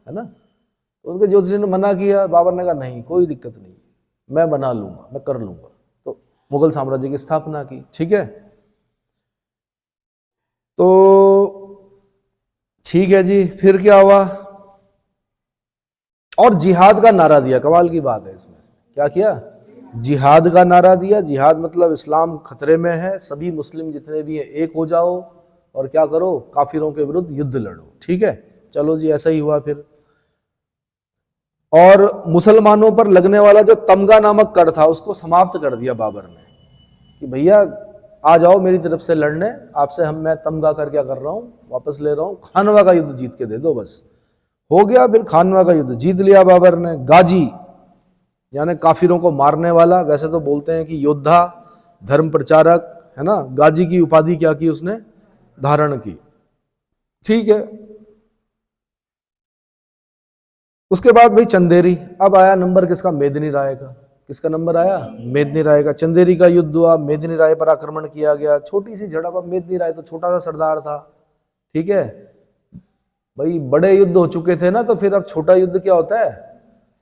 है ना। तो उनके ज्योतिषी ने मना किया, बाबर ने कहा नहीं कोई दिक्कत नहीं, मैं बना लूंगा, मैं कर लूंगा। तो मुगल साम्राज्य की स्थापना की। ठीक है, तो ठीक है जी। फिर क्या हुआ? और जिहाद का नारा दिया। कमाल की बात है इसमें। क्या किया? जिहाद का नारा दिया। जिहाद मतलब इस्लाम खतरे में है, सभी मुस्लिम जितने भी हैं एक हो जाओ और क्या करो? काफिरों के विरुद्ध युद्ध लड़ो। ठीक है, चलो जी, ऐसा ही हुआ फिर। और मुसलमानों पर लगने वाला जो तमगा नामक कर था उसको समाप्त कर दिया बाबर ने, कि भैया आ जाओ मेरी तरफ से लड़ने, आपसे मैं तमगा कर क्या कर रहा हूं, वापस ले रहा हूं, खानवा का युद्ध जीत के दे दो बस। हो गया, फिर खानवा का युद्ध जीत लिया बाबर ने। गाजी यानी काफिरों को मारने वाला, वैसे तो बोलते हैं कि योद्धा, धर्म प्रचारक, है ना। गाजी की उपाधि क्या की उसने? धारण की। ठीक है, उसके बाद भाई चंदेरी। अब आया नंबर किसका? मेदिनी राय का। किसका नंबर आया? मेदिनी राय का। चंदेरी का युद्ध हुआ, मेदिनी राय पर आक्रमण किया गया। छोटी सी झड़प। अब मेदिनी राय तो छोटा सा सरदार था, ठीक है भाई, बड़े युद्ध हो चुके थे ना, तो फिर अब छोटा युद्ध क्या होता है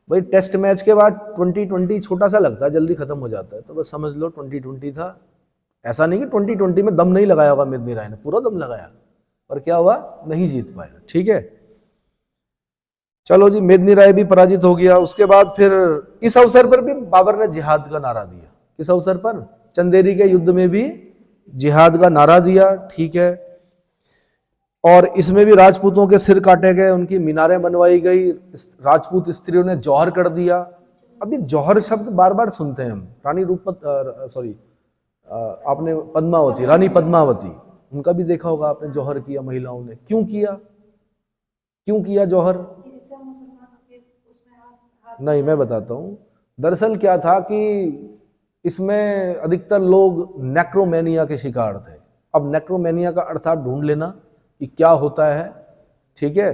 भाई? टेस्ट मैच के बाद 2020 छोटा सा लगता है, जल्दी खत्म हो जाता है। तो बस समझ लो 2020 था। ऐसा नहीं कि 2020 में दम नहीं लगाया होगा मेदिनी राय ने, पूरा दम लगाया, पर क्या हुआ? नहीं जीत पाया। ठीक है, चलो जी, मेदिनी राय भी पराजित हो गया। उसके बाद फिर इस अवसर पर भी बाबर ने जिहाद का नारा दिया। किस अवसर पर? चंदेरी के युद्ध में भी जिहाद का नारा दिया। ठीक है, और इसमें भी राजपूतों के सिर काटे गए, उनकी मीनारें बनवाई गई, राजपूत स्त्रियों ने जौहर कर दिया। अभी जौहर शब्द बार बार सुनते हैं हम। रानी आपने पद्मावती, रानी पद्मावती, उनका भी देखा होगा आपने, जौहर किया महिलाओं ने। क्यों किया? क्यों किया जौहर? नहीं, मैं बताता हूं। दरअसल क्या था कि इसमें अधिकतर लोग नेक्रोमेनिया के शिकार थे। अब नेक्रोमेनिया का अर्थ आप ढूंढ लेना कि क्या होता है। ठीक है,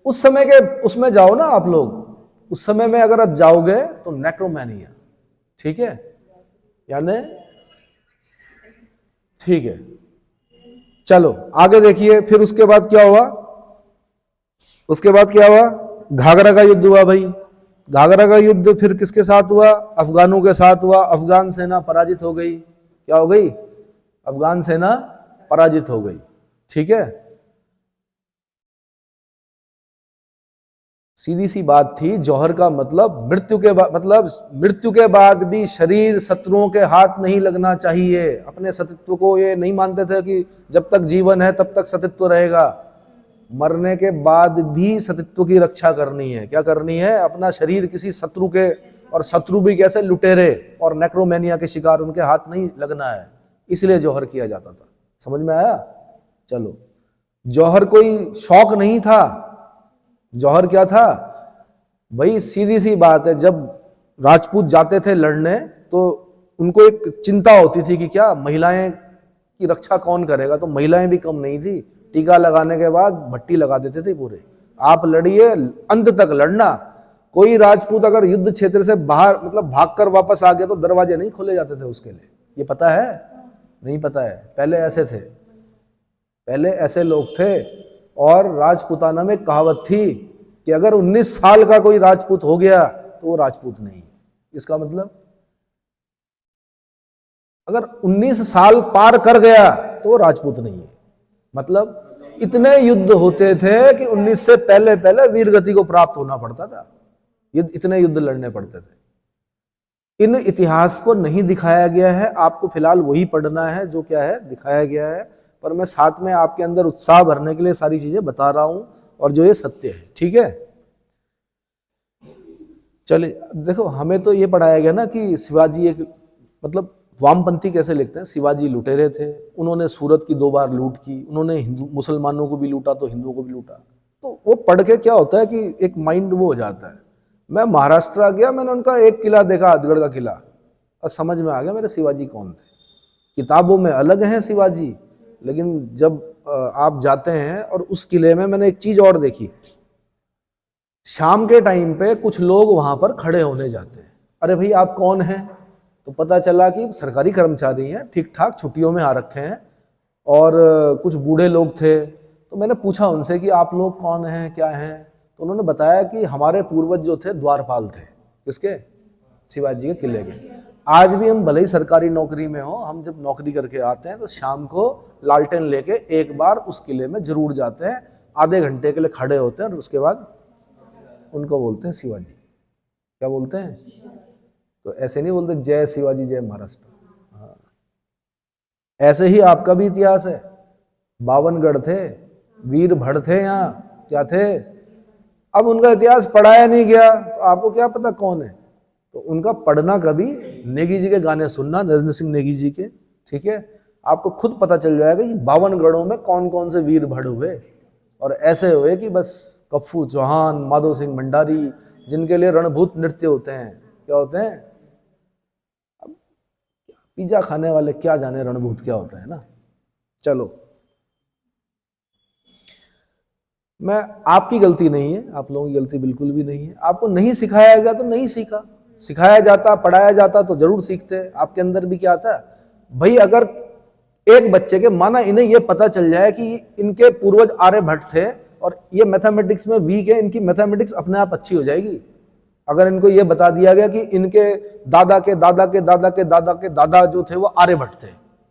उस समय के उसमें जाओ ना आप लोग, उस समय में अगर आप जाओगे तो नेक्रोमेनिया, ठीक है, यानी ठीक है। चलो आगे देखिए, फिर उसके बाद क्या हुआ? उसके बाद क्या हुआ? घाघरा का युद्ध हुआ भाई। घाघरा का युद्ध फिर किसके साथ हुआ? अफगानों के साथ हुआ। अफगान सेना पराजित हो गई। क्या हो गई? अफगान सेना पराजित हो गई। ठीक है, सीधी सी बात थी। जौहर का मतलब मृत्यु के बाद, मतलब मृत्यु के बाद भी शरीर शत्रुओं के हाथ नहीं लगना चाहिए। अपने सतीत्व को ये नहीं मानते थे कि जब तक जीवन है तब तक सतीत्व रहेगा, मरने के बाद भी सतीत्व की रक्षा करनी है। क्या करनी है? अपना शरीर किसी शत्रु के, और शत्रु भी कैसे? लुटेरे और नेक्रोमेनिया के शिकार, उनके हाथ नहीं लगना है। इसलिए जौहर किया जाता था। समझ में आया? चलो, जौहर कोई शौक नहीं था। जौहर क्या था भाई? सीधी सी बात है, जब राजपूत जाते थे लड़ने तो उनको एक चिंता होती थी कि क्या महिलाएं की रक्षा कौन करेगा। तो महिलाएं भी कम नहीं थी। टीका लगाने के बाद भट्टी लगा देते थे पूरे। आप लड़िए, अंत तक लड़ना। कोई राजपूत अगर युद्ध क्षेत्र से बाहर, मतलब भागकर वापस आ गया, तो दरवाजे नहीं खोले जाते थे उसके लिए। ये पता है? नहीं पता है? पहले ऐसे थे, पहले ऐसे लोग थे। और राजपूताना में कहावत थी कि अगर 19 साल का कोई राजपूत हो गया तो वो राजपूत नहीं है। इसका मतलब अगर 19 साल पार कर गया तो वो राजपूत नहीं है। मतलब इतने युद्ध होते थे कि 19 से पहले पहले वीरगति को प्राप्त होना पड़ता था। इतने युद्ध लड़ने पड़ते थे। इन इतिहास को नहीं दिखाया गया है, आपको फिलहाल वही पढ़ना है जो क्या है दिखाया गया है। पर मैं साथ में आपके अंदर उत्साह भरने के लिए सारी चीजें बता रहा हूं, और जो ये सत्य है। ठीक है, चलिए देखो, हमें तो ये पढ़ाया गया ना कि शिवाजी एक, मतलब वामपंथी कैसे लिखते हैं, शिवाजी लुटेरे थे, उन्होंने सूरत की 2 बार लूट की, उन्होंने हिंदू मुसलमानों को भी लूटा तो हिंदुओं को भी लूटा। तो वो पढ़ के क्या होता है कि एक माइंड वो हो जाता है। मैं महाराष्ट्र आ गया, मैंने उनका एक किला देखा, आजगढ़ का किला, और समझ में आ गया मेरे शिवाजी कौन थे। किताबों में अलग हैं शिवाजी, लेकिन जब आप जाते हैं और उस किले में मैंने एक चीज और देखी, शाम के टाइम पे कुछ लोग वहां पर खड़े होने जाते हैं। अरे भाई आप कौन हैं? तो पता चला कि सरकारी कर्मचारी हैं, ठीक ठाक छुट्टियों में आ रखे हैं, और कुछ बूढ़े लोग थे। तो मैंने पूछा उनसे कि आप लोग कौन हैं, क्या हैं? तो उन्होंने बताया कि हमारे पूर्वज जो थे द्वारपाल थे। किसके? शिवाजी के किले के। आज भी हम भले ही सरकारी नौकरी में हो, हम जब नौकरी करके आते हैं तो शाम को लालटेन लेके एक बार उस किले में जरूर जाते हैं, आधे घंटे के लिए खड़े होते हैं, और उसके बाद उनको बोलते हैं शिवाजी। क्या बोलते हैं? तो ऐसे नहीं बोलते जय शिवाजी जय महाराष्ट्र। हाँ, ऐसे ही आपका भी इतिहास है। 52गढ़ थे, वीर भड़ थे, यहाँ क्या थे। अब उनका इतिहास पढ़ाया नहीं गया तो आपको क्या पता कौन है। तो उनका पढ़ना, कभी नेगी जी के गाने सुनना, नरेंद्र सिंह नेगी जी के, ठीक है, आपको खुद पता चल जाएगा कि 52 गढ़ों में कौन कौन से वीर भड़ हुए। और ऐसे हुए कि बस कप्फू चौहान, माधो सिंह भंडारी, जिनके लिए रणभूत नृत्य होते हैं। क्या होते हैं? अब पिज्जा खाने वाले क्या जाने रणभूत क्या होता है ना। चलो, मैं आपकी गलती नहीं है, आप लोगों की गलती बिल्कुल भी नहीं है। आपको नहीं सिखाया गया तो नहीं सीखा, सिखाया जाता, पढ़ाया जाता तो जरूर सीखते। आपके अंदर भी क्या आता है भाई, अगर एक बच्चे के, माना इन्हें ये पता चल जाए कि इनके पूर्वज आर्यभट्ट थे और ये मैथमेटिक्स में वीक है, इनकी मैथमेटिक्स अपने आप अच्छी हो जाएगी। अगर इनको ये बता दिया गया कि इनके दादा के दादा के दादा के दादा के दादा जो थे वो आर्यभट्ट थे,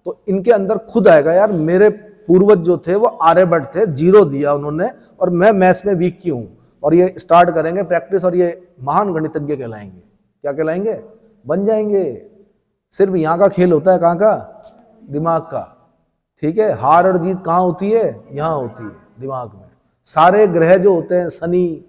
तो इनके अंदर खुद आएगा, यार मेरे पूर्वज जो थे वो आर्यभट्ट थे, 0 दिया उन्होंने, और मैं मैथ्स में वीक क्यों हूं। और ये स्टार्ट करेंगे प्रैक्टिस, और ये महान गणितज्ञ कहलाएंगे। क्या कहलाएंगे? बन जाएंगे। सिर्फ यहाँ का खेल होता है, कहाँ का? दिमाग का। ठीक है, हार और जीत कहाँ होती है? यहाँ होती है, दिमाग में। सारे ग्रह जो होते हैं, शनि,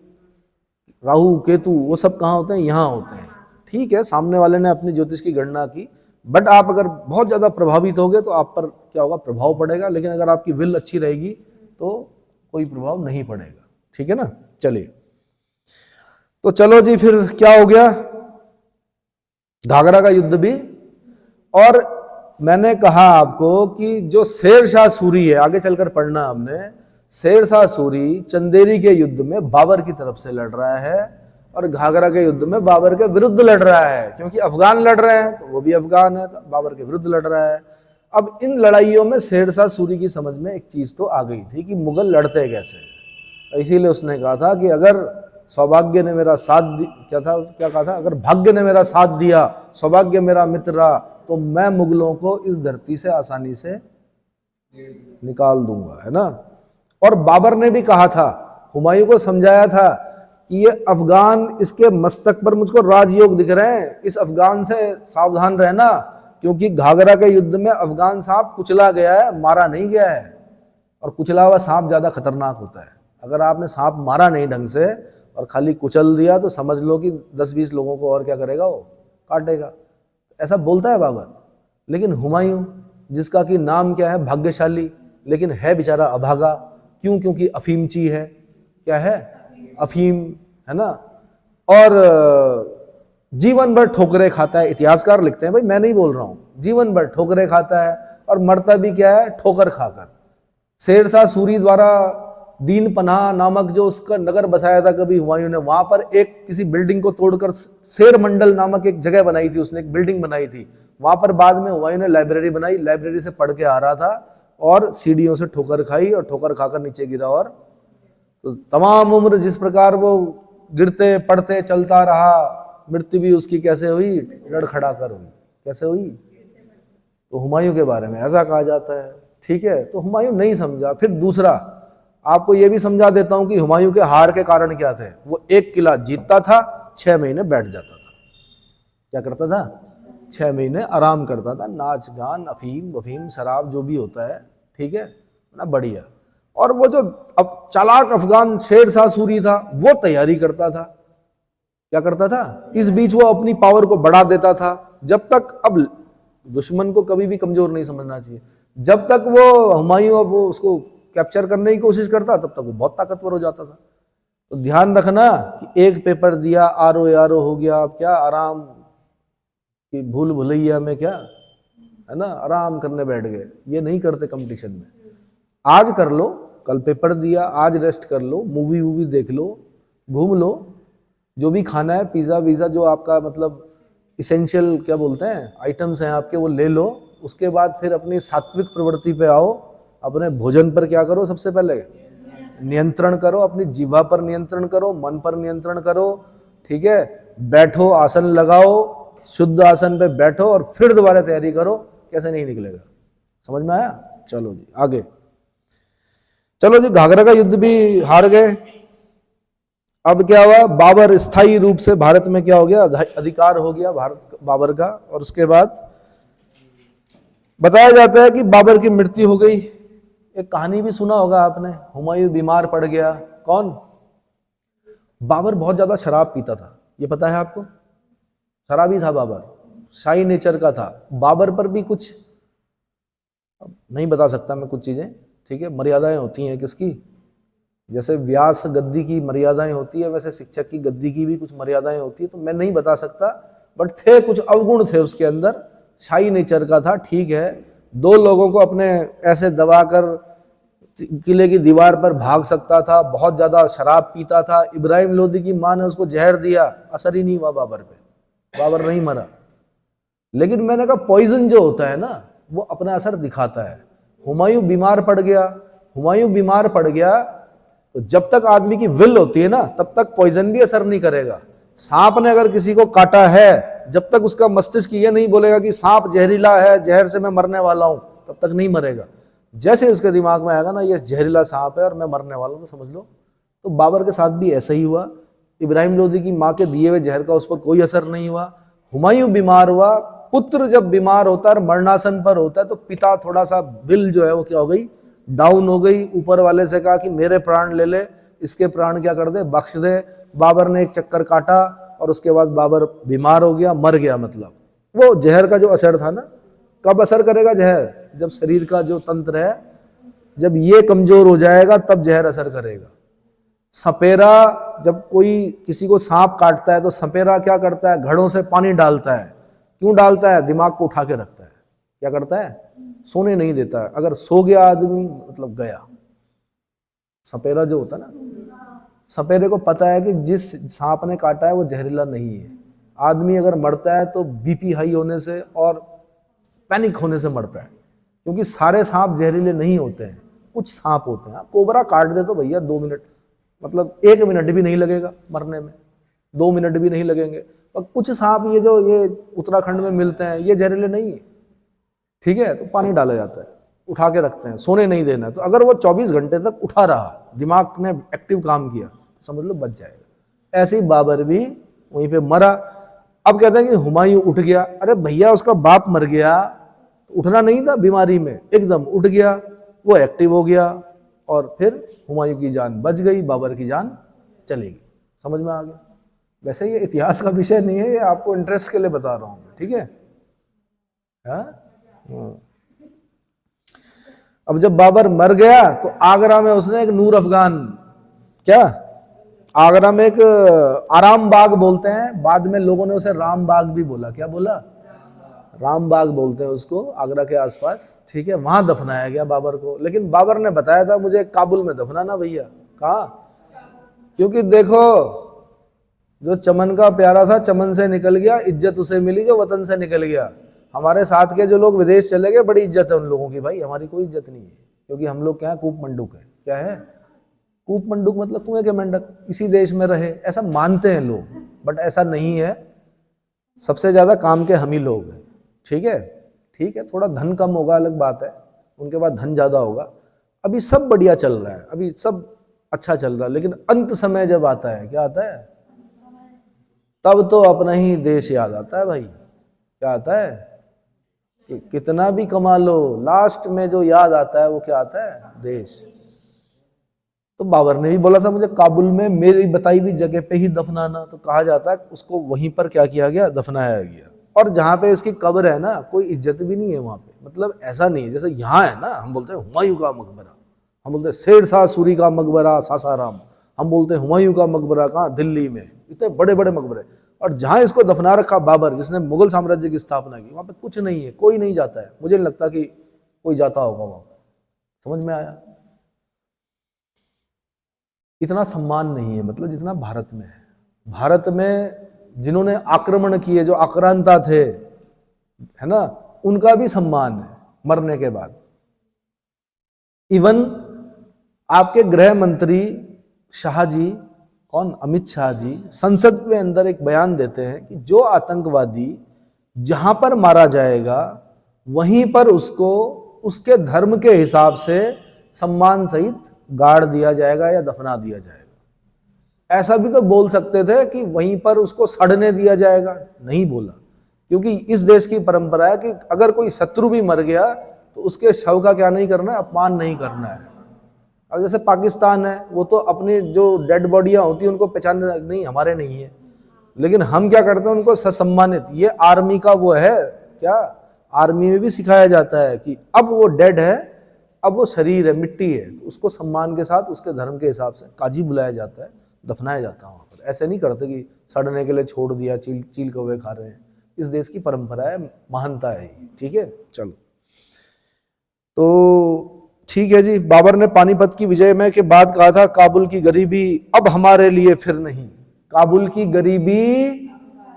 राहु, केतु, वो सब कहाँ होते हैं? यहाँ होते हैं। ठीक है, सामने वाले ने अपनी ज्योतिष की गणना की, बट आप अगर बहुत ज्यादा प्रभावित होगे तो आप पर क्या होगा? प्रभाव पड़ेगा। लेकिन अगर आपकी विल अच्छी रहेगी तो कोई प्रभाव नहीं पड़ेगा। ठीक है ना। चलिए, तो चलो जी, फिर क्या हो गया? घाघरा का युद्ध भी। और मैंने कहा आपको कि जो शेरशाह सूरी है, आगे चलकर पढ़ना हमने, शेरशाह सूरी चंदेरी के युद्ध में बाबर की तरफ से लड़ रहा है और घाघरा के युद्ध में बाबर के विरुद्ध लड़ रहा है, क्योंकि अफगान लड़ रहे हैं तो वो भी अफगान है, तो बाबर के विरुद्ध लड़ रहा है। अब इन लड़ाइयों में शेरशाह सूरी की समझ में एक चीज तो आ गई थी कि मुगल लड़ते कैसे हैं। इसीलिए उसने कहा था कि अगर सौभाग्य ने मेरा साथ क्या कहा था? अगर भाग्य ने मेरा साथ दिया, सौभाग्य मेरा मित्र रहा, तो मैं मुगलों को इस धरती से आसानी से निकाल दूंगा, है ना। और बाबर ने भी कहा था, हुमायूं को समझाया था कि ये अफगान, इसके मस्तक पर मुझको राजयोग दिख रहे हैं, इस अफगान से सावधान रहना, क्योंकि घाघरा के युद्ध में अफगान सांप कुचला गया है, मारा नहीं गया है। और कुचला हुआ सांप ज्यादा खतरनाक होता है। अगर आपने सांप मारा नहीं ढंग से और खाली कुचल दिया तो समझ लो कि 10-20 लोगों को और क्या करेगा? वो काटेगा। ऐसा बोलता है बाबर। लेकिन हुमायूं, जिसका कि नाम क्या है? भाग्यशाली, लेकिन है बेचारा अभागा। क्यों? क्योंकि अफीमची है। क्या है? अफीम, है ना। और जीवन भर ठोकरे खाता है। इतिहासकार लिखते हैं, भाई मैं नहीं बोल रहा हूं, जीवन भर ठोकरे खाता है और मरता भी क्या है? ठोकर खाकर। शेरशाह सूरी द्वारा दीन पनाह नामक जो उसका नगर बसाया था कभी हुमायूं ने, वहां पर एक किसी बिल्डिंग को तोड़कर शेर मंडल नामक एक जगह बनाई थी, उसने एक बिल्डिंग बनाई थी। वहां पर बाद में हुमायूं ने लाइब्रेरी बनाई, लाइब्रेरी से पढ़ के आ रहा था और सीढ़ियों से ठोकर खाई और ठोकर खाकर नीचे गिरा। और तो तमाम उम्र जिस प्रकार वो गिरते पड़ते चलता रहा, मृत्यु भी उसकी कैसे हुई? लड़खड़ा कर हुई। कैसे हुई? तो हुमायूं के बारे में ऐसा कहा जाता है। ठीक है, तो हुमायूं नहीं समझा। फिर दूसरा आपको यह भी समझा देता हूं कि हुमायूं के हार के कारण क्या थे। वो एक किला जीतता था, 6 महीने बैठ जाता था। क्या करता था? 6 महीने आराम करता था, नाच गान, अफीम वफीम, शराब जो भी होता है, ठीक है ना, बढ़िया। और वो जो अब चालाक अफगान शेरशाह सूरी था, वो तैयारी करता था। क्या करता था? इस बीच वो अपनी पावर को बढ़ा देता था। जब तक अब दुश्मन को कभी भी कमजोर नहीं समझना चाहिए। जब तक वो हुमायूं अब वो उसको कैप्चर करने की कोशिश करता तब तक वो बहुत ताकतवर हो जाता था। तो ध्यान रखना कि एक पेपर दिया, आरो यारो हो गया, अब क्या आराम की भूल भुलैया में क्या है ना, आराम करने बैठ गए। ये नहीं करते कंपटीशन में। आज कर लो, कल पेपर दिया, आज रेस्ट कर लो, मूवी वूवी देख लो, घूम लो, जो भी खाना है, पिज़्ज़ा वीज़ा जो आपका मतलब इसेंशियल क्या बोलते हैं आइटम्स हैं आपके, वो ले लो। उसके बाद फिर अपनी सात्विक प्रवृत्ति पे आओ। अपने भोजन पर क्या करो, सबसे पहले नियंत्रण करो, अपनी जीवा पर नियंत्रण करो, मन पर नियंत्रण करो, ठीक है। बैठो, आसन लगाओ, शुद्ध आसन पे बैठो और फिर दोबारा तैयारी करो। कैसे नहीं निकलेगा, समझ में आया? चलो जी आगे। चलो जी, घाघरा का युद्ध भी हार गए। अब क्या हुआ, बाबर स्थायी रूप से भारत में क्या हो गया, अधिकार हो गया भारत बाबर का। और उसके बाद बताया जाता है कि बाबर की मृत्यु हो गई। एक कहानी भी सुना होगा आपने, हुमायूं बीमार पड़ गया। कौन? बाबर बहुत ज्यादा शराब पीता था, ये पता है आपको? शराबी था बाबर, शाही नेचर का था। बाबर पर भी कुछ नहीं बता सकता मैं कुछ चीजें, ठीक है, मर्यादाएं होती हैं किसकी। जैसे व्यास गद्दी की मर्यादाएं होती है, वैसे शिक्षक की गद्दी की भी कुछ मर्यादाएं होती है। तो मैं नहीं बता सकता, बट थे कुछ अवगुण थे उसके अंदर, शाही नेचर का था, ठीक है। दो लोगों को अपने ऐसे दबाकर किले की दीवार पर भाग सकता था, बहुत ज्यादा शराब पीता था। इब्राहिम लोदी की मां ने उसको जहर दिया, असर ही नहीं हुआ बाबर पे, बाबर नहीं मरा। लेकिन मैंने कहा पॉइजन जो होता है ना, वो अपना असर दिखाता है। हुमायूं बीमार पड़ गया, हुमायूं बीमार पड़ गया तो जब तक आदमी की विल होती है ना, तब तक पॉइजन भी असर नहीं करेगा। सांप ने अगर किसी को काटा है, जब तक उसका मस्तिष्क ये नहीं बोलेगा कि सांप जहरीला है, जहर से मैं मरने वाला हूं, तब तक नहीं मरेगा। जैसे उसके दिमाग में आएगा ना ये जहरीला सांप है और मैं मरने वाला हूं, तो समझ लो। तो बाबर के साथ भी ऐसा ही हुआ। इब्राहिम लोदी की मां के दिए हुए जहर का उस पर कोई असर नहीं हुआ। हुमायूं बीमार हुआ। पुत्र जब बीमार होता है और मरणासन पर होता है तो पिता थोड़ा सा विल जो है वो क्या हो गई, डाउन हो गई। ऊपर वाले से कहा कि मेरे प्राण ले ले, इसके प्राण क्या कर दे, बख्श दे। बाबर ने एक चक्कर काटा और उसके बाद बाबर बीमार हो गया, मर गया। मतलब वो जहर का जो असर था ना, कब असर करेगा जहर? जब शरीर का जो तंत्र है, जब ये कमजोर हो जाएगा तब जहर असर करेगा। सपेरा, जब कोई किसी को सांप काटता है तो सपेरा क्या करता है, घड़ों से पानी डालता है। क्यों डालता है? दिमाग को उठा के रखता है। क्या करता है? सोने नहीं देता है। अगर सो गया आदमी मतलब गया। सपेरा जो होता है ना, सपेरे को पता है कि जिस सांप ने काटा है वो जहरीला नहीं है। आदमी अगर मरता है तो बीपी हाई होने से और पैनिक होने से मरता है, क्योंकि सारे सांप जहरीले नहीं होते हैं, कुछ सांप होते हैं। कोबरा काट दे तो भैया 2 मिनट, मतलब 1 मिनट भी नहीं लगेगा मरने में, 2 मिनट भी नहीं लगेंगे। और कुछ सांप ये जो ये उत्तराखंड में मिलते हैं ये जहरीले नहीं है, ठीक है। तो पानी डाला जाता है, उठा के रखते हैं, सोने नहीं देना है। तो अगर वो 24 घंटे तक उठा रहा, दिमाग ने एक्टिव काम किया, तो समझ लो बच जाएगा। ऐसे ही बाबर भी वहीं पे मरा। अब कहते हैं कि हुमायूं उठ गया। अरे भैया उसका बाप मर गया, उठना नहीं था बीमारी में, एकदम उठ गया, वो एक्टिव हो गया और फिर हुमायूं की जान बच गई, बाबर की जान चली गई। समझ में आ गया? वैसे ये इतिहास का विषय नहीं है, ये आपको इंटरेस्ट के लिए बता रहा हूं, ठीक है। अब जब बाबर मर गया तो आगरा में उसने एक नूर अफगान, क्या आगरा में एक आराम बाग बोलते हैं, बाद में लोगों ने उसे राम बाग भी बोला। क्या बोला? राम बाग बोलते हैं उसको, आगरा के आसपास, ठीक है। वहां दफनाया गया बाबर को। लेकिन बाबर ने बताया था मुझे काबुल में दफनाना भैया। कहा? क्योंकि देखो जो चमन का प्यारा था चमन से निकल गया, इज्जत उसे मिली जो वतन से निकल गया। हमारे साथ के जो लोग विदेश चले गए, बड़ी इज्जत है उन लोगों की भाई, हमारी कोई इज्जत नहीं है, क्योंकि हम लोग क्या है, कूप मंडूक है। क्या है? कूप मंडूक मतलब तुम्हें क्या मेंढक, इसी देश में रहे, ऐसा मानते हैं लोग, बट ऐसा नहीं है। सबसे ज्यादा काम के हम ही लोग हैं, ठीक है। ठीक है, थोड़ा धन कम होगा अलग बात है, उनके पास धन ज्यादा होगा। अभी सब बढ़िया चल रहा है, अभी सब अच्छा चल रहा है, लेकिन अंत समय जब आता है, क्या आता है, तब तो अपना ही देश याद आता है भाई। क्या आता है कि कितना भी कमा लो, लास्ट में जो याद आता है वो क्या आता है, देश। तो बाबर ने भी बोला था मुझे काबुल में मेरी बताई हुई जगह पे ही दफनाना, तो कहा जाता है उसको वहीं पर क्या किया गया, दफनाया गया। और जहां पे इसकी कब्र है ना, कोई इज्जत भी नहीं है वहां पे। मतलब ऐसा नहीं है जैसे यहाँ है ना, हम बोलते हैं हुमायूं का मकबरा, हम बोलते हैं शेरशाह सूरी का मकबरा सासाराम, हम बोलते हैं हुमायूं का मकबरा कहाँ, दिल्ली में, इतने बड़े बड़े मकबरे। और जहां इसको दफना रखा बाबर, जिसने मुगल साम्राज्य की स्थापना की, वहां पे कुछ नहीं है, कोई नहीं जाता है। मुझे नहीं लगता कि कोई जाता होगा वहां पर। समझ में आया? इतना सम्मान नहीं है मतलब जितना भारत में है। भारत में जिन्होंने आक्रमण किए, जो आक्रांता थे, है ना, उनका भी सम्मान है मरने के बाद। इवन आपके गृह मंत्री शाह जी, कौन, अमित शाह जी, संसद के अंदर एक बयान देते हैं कि जो आतंकवादी जहां पर मारा जाएगा वहीं पर उसको उसके धर्म के हिसाब से सम्मान सहित गाड़ दिया जाएगा या दफना दिया जाएगा। ऐसा भी तो बोल सकते थे कि वहीं पर उसको सड़ने दिया जाएगा, नहीं बोला, क्योंकि इस देश की परंपरा है कि अगर कोई शत्रु भी मर गया तो उसके शव का क्या नहीं करना है, अपमान नहीं करना है। अब जैसे पाकिस्तान है, वो तो अपनी जो डेड बॉडियां होती हैं उनको पहचानने, नहीं हमारे नहीं है, लेकिन हम क्या करते हैं, उनको सम्मानित। ये आर्मी का वो है क्या, आर्मी में भी सिखाया जाता है कि अब वो डेड है, अब वो शरीर है, मिट्टी है, तो उसको सम्मान के साथ उसके धर्म के हिसाब से काजी बुलाया जाता है, दफनाया जाता है वहां पर। ऐसे नहीं करते कि सड़ने के लिए छोड़ दिया, चील कौवे खा रहे हैं। इस देश की परंपरा है, महानता है ये, ठीक है। चलो, तो ठीक है जी। बाबर ने पानीपत की विजय में के बाद कहा था, काबुल की गरीबी अब हमारे लिए फिर नहीं, काबुल की गरीबी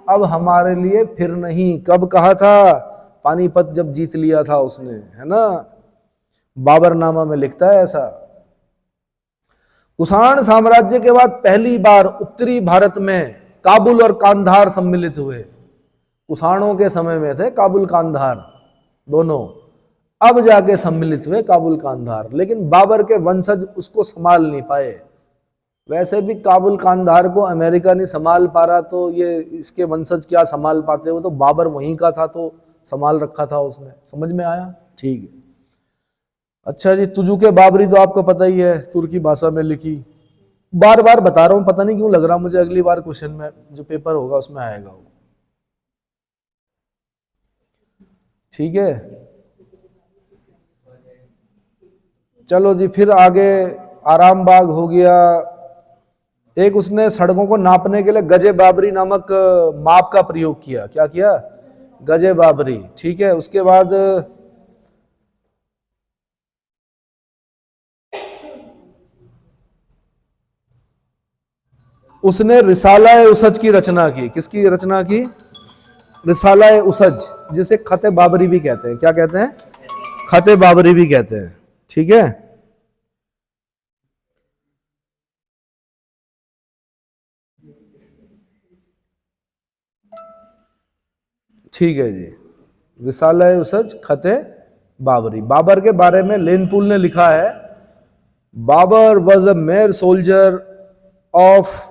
अब हमारे लिए फिर नहीं। कब कहा था? पानीपत जब जीत लिया था उसने, है ना, बाबरनामा में लिखता है ऐसा। कुषाण साम्राज्य के बाद पहली बार उत्तरी भारत में काबुल और कांधार सम्मिलित हुए। कुषाणों के समय में थे काबुल कांधार दोनों, अब जाके सम्मिलित हुए काबुल कांधार। लेकिन बाबर के वंशज उसको संभाल नहीं पाए। वैसे भी काबुल कांधार को अमेरिका नहीं संभाल पा रहा, तो ये इसके वंशज क्या संभाल पाते? वो तो बाबर वहीं का था तो संभाल रखा था उसने। समझ में आया? ठीक है। अच्छा जी, तुजू के बाबरी तो आपको पता ही है, तुर्की भाषा में लिखी। बार बार बता रहा हूं, पता नहीं क्यों लग रहा मुझे, अगली बार क्वेश्चन में जो पेपर होगा उसमें आएगा वो, ठीक है। चलो जी, फिर आगे आराम बाग हो गया। एक उसने सड़कों को नापने के लिए गजे बाबरी नामक माप का प्रयोग किया। क्या किया? गजे बाबरी, ठीक है। उसके बाद उसने रिसाला उसज की रचना की। किसकी रचना की? रिसाला उसज, जिसे खते बाबरी भी कहते हैं। क्या कहते हैं? खते बाबरी भी कहते हैं, ठीक है। ठीक है जी, रिसाला उसज खते बाबरी। बाबर के बारे में लेनपुल ने लिखा है, Babur was a mere soldier of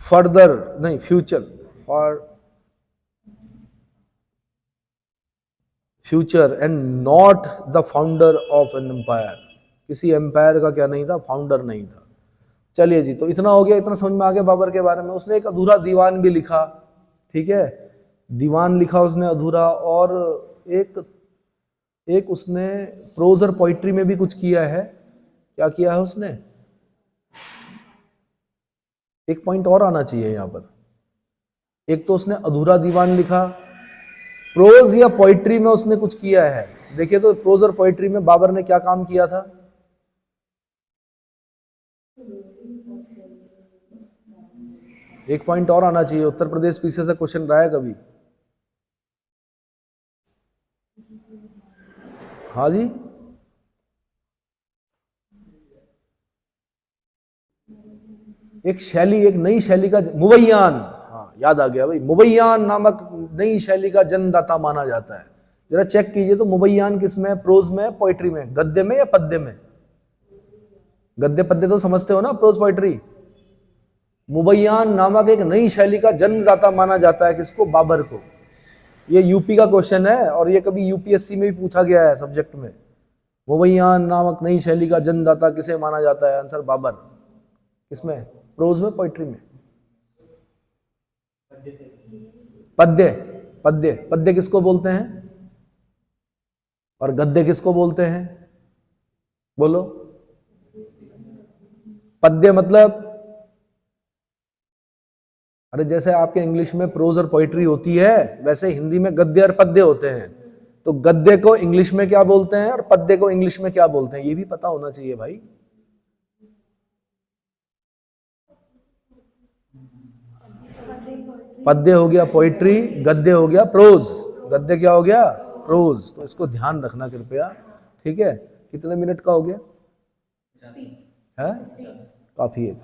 further नहीं फ्यूचर और future and not the founder of an empire. किसी एम्पायर का क्या नहीं था? फाउंडर नहीं था। चलिए जी, तो इतना हो गया, इतना समझ में आ गया बाबर के बारे में। उसने एक अधूरा दीवान भी लिखा, ठीक है, दीवान लिखा उसने अधूरा। और एक उसने प्रोज और पोइट्री में भी कुछ किया है। क्या किया है उसने? एक पॉइंट और आना चाहिए यहां पर। एक तो उसने अधूरा दीवान लिखा, प्रोज या पोइट्री में उसने कुछ किया है। देखिए तो प्रोज और पोइट्री में बाबर ने क्या काम किया था? एक पॉइंट और आना चाहिए। उत्तर प्रदेश पीछे से क्वेश्चन रहा है कभी? हाँ जी, एक शैली, एक नई शैली का, मुबैयान, हाँ याद आ गया भाई, मुबैयान नामक नई शैली का जन्मदाता माना जाता है। जरा चेक कीजिए तो मुबैयान किस में? प्रोज में, पोइट्री में, गद्य में या पद्य में? गद्य पद्य तो समझते हो ना, प्रोज पोइट्री। मुबैयान नामक एक नई शैली का जन्मदाता माना जाता है किसको? बाबर को। ये यूपी का क्वेश्चन है और ये कभी यूपीएससी में भी पूछा गया है सब्जेक्ट में। मुबैयान नामक नई शैली का जन्मदाता किसे माना जाता है? आंसर बाबर। किसमें? प्रोज में, पोइट्री में? पद्य, पद्य, पद्य किसको बोलते हैं और गद्य किसको बोलते हैं? बोलो। पद्य मतलब, अरे जैसे आपके इंग्लिश में प्रोज और पोइट्री होती है, वैसे हिंदी में गद्य और पद्य होते हैं। तो गद्य को इंग्लिश में क्या बोलते हैं और पद्य को इंग्लिश में क्या बोलते हैं, ये भी पता होना चाहिए भाई। पद्य हो गया पोइट्री, गद्य हो गया प्रोज। गद्य क्या हो गया? प्रोज। तो इसको ध्यान रखना कृपया, ठीक है। कितने मिनट का हो गया है? काफी है।